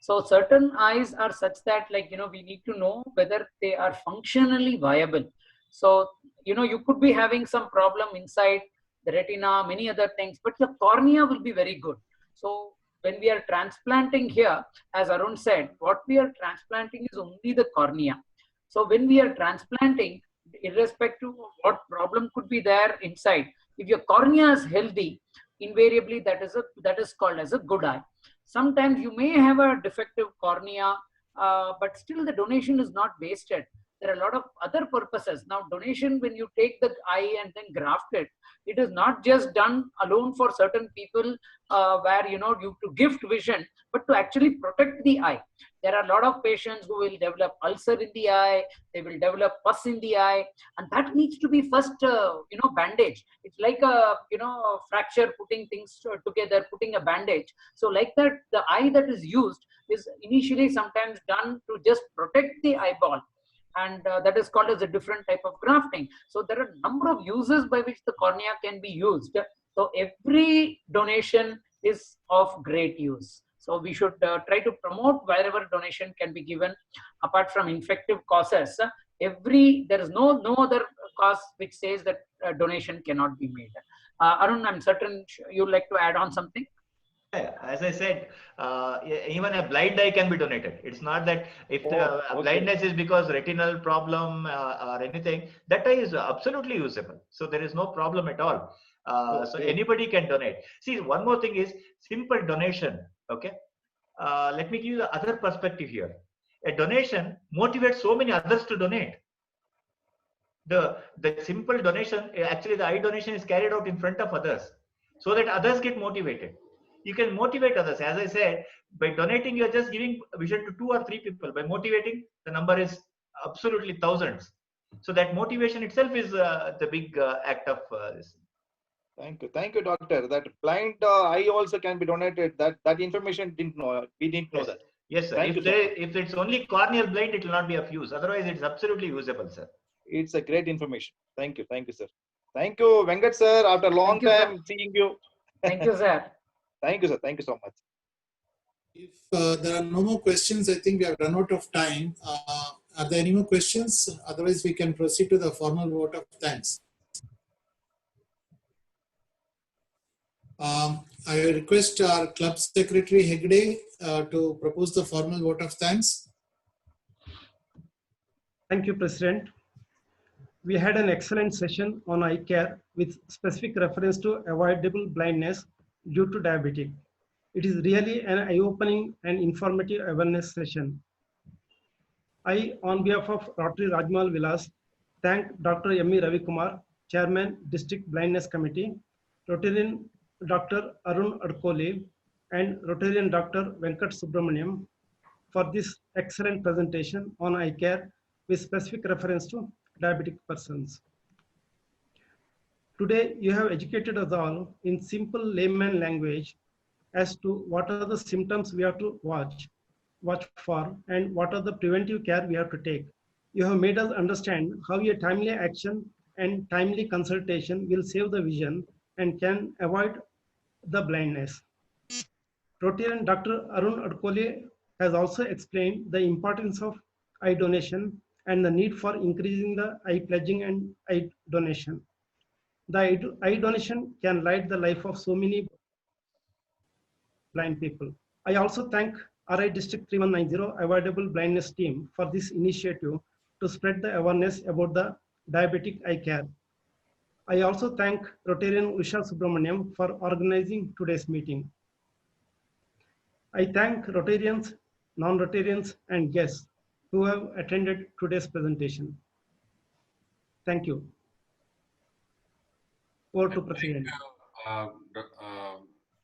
So certain eyes are such that, we need to know whether they are functionally viable. So, you could be having some problem inside the retina, many other things, but the cornea will be very good. So when we are transplanting here, as Arun said, what we are transplanting is only the cornea. So when we are transplanting, irrespective of what problem could be there inside, if your cornea is healthy, invariably that is called as a good eye. Sometimes you may have a defective cornea, but still the donation is not wasted. There are a lot of other purposes. Now, donation, when you take the eye and then graft it, it is not just done alone for certain people where, you to gift vision, but to actually protect the eye. There are a lot of patients who will develop ulcer in the eye, they will develop pus in the eye, and that needs to be first, bandage. It's like a, fracture, putting things together, putting a bandage. So like that, the eye that is used is initially sometimes done to just protect the eyeball. And that is called as a different type of grafting. So there are a number of uses by which the cornea can be used. So every donation is of great use. So So we should try to promote wherever donation can be given. Apart from infective causes, there is no other cause which says that donation cannot be made. Arun, I'm certain you'd like to add on something. Yeah, as I said, even a blind eye can be donated. It's not that if the blindness is because retinal problem or anything, that eye is absolutely usable. So there is no problem at all. So anybody can donate. See, one more thing is simple donation. Okay. Let me give you the other perspective here. A donation motivates so many others to donate. The simple donation, actually the eye donation is carried out in front of others so that others get motivated. You can motivate others. As I said, by donating, you're just giving vision to 2 or 3 people. By motivating, the number is absolutely thousands. So that motivation itself is the big act of this. Thank you, doctor. That blind eye also can be donated. That information we didn't know that. Yes, sir. If it's only corneal blind, it will not be of use. Otherwise, it's absolutely usable, sir. It's a great information. Thank you, sir. Thank you, Venkat sir. After a long time seeing you. Thank you, sir. Thank you, sir. Thank you so much. If there are no more questions, I think we have run out of time. Are there any more questions? Otherwise, we can proceed to the formal vote of thanks. I request our club secretary Hegde to propose the formal vote of thanks. Thank you, President. We had an excellent session on eye care with specific reference to avoidable blindness due to diabetic. It is really an eye-opening and informative awareness session. I, on behalf of Rotary Rajmahal Vilas, thank Dr. M.E. Ravikumar, Chairman, District Blindness Committee, Rotarian Dr. Arun Adkole, and Rotarian Dr. Venkat Subramaniam for this excellent presentation on eye care with specific reference to diabetic persons. Today, you have educated us all in simple layman language as to what are the symptoms we have to watch for and what are the preventive care we have to take. You have made us understand how a timely action and timely consultation will save the vision and can avoid the blindness. Rotarian Dr. Arun Adkole has also explained the importance of eye donation and the need for increasing the eye pledging and eye donation. The eye donation can light the life of so many blind people. I also thank RI District 3190 Avoidable Blindness team for this initiative to spread the awareness about the diabetic eye care. I also thank Rotarian Usha Subramaniam for organizing today's meeting. I thank Rotarians, non-Rotarians, and guests who have attended today's presentation. Thank you. Over to President.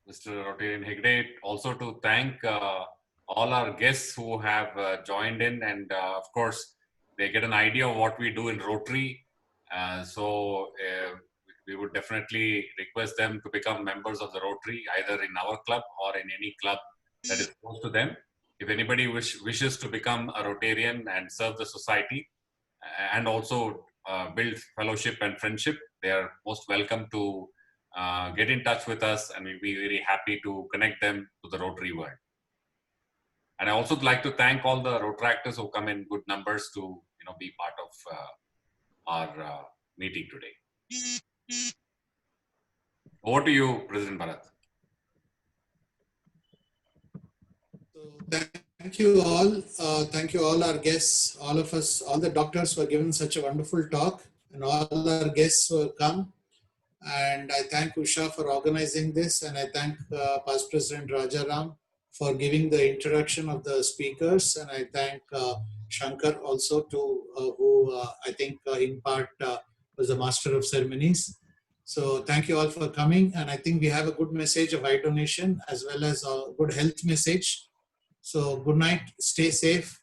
Mr. Rotarian Hegde, also to thank all our guests who have joined in, and of course they get an idea of what we do in Rotary. So we would definitely request them to become members of the Rotary, either in our club or in any club that is close to them. If anybody wishes to become a Rotarian and serve the society and also build fellowship and friendship, they are most welcome to get in touch with us, and we'll be very happy to connect them to the Rotary world. And I also like to thank all the Rotaractors who come in good numbers to be part of our meeting today. Over to you, President Bharat. Thank you all. Thank you all our guests, all of us, all the doctors who have given such a wonderful talk, and all our guests who have come. And I thank Usha for organizing this, and I thank Past President Rajaram for giving the introduction of the speakers, and I thank Shankar also who I think in part was the master of ceremonies. So thank you all for coming, and I think we have a good message of eye donation as well as a good health message. So good night, stay safe,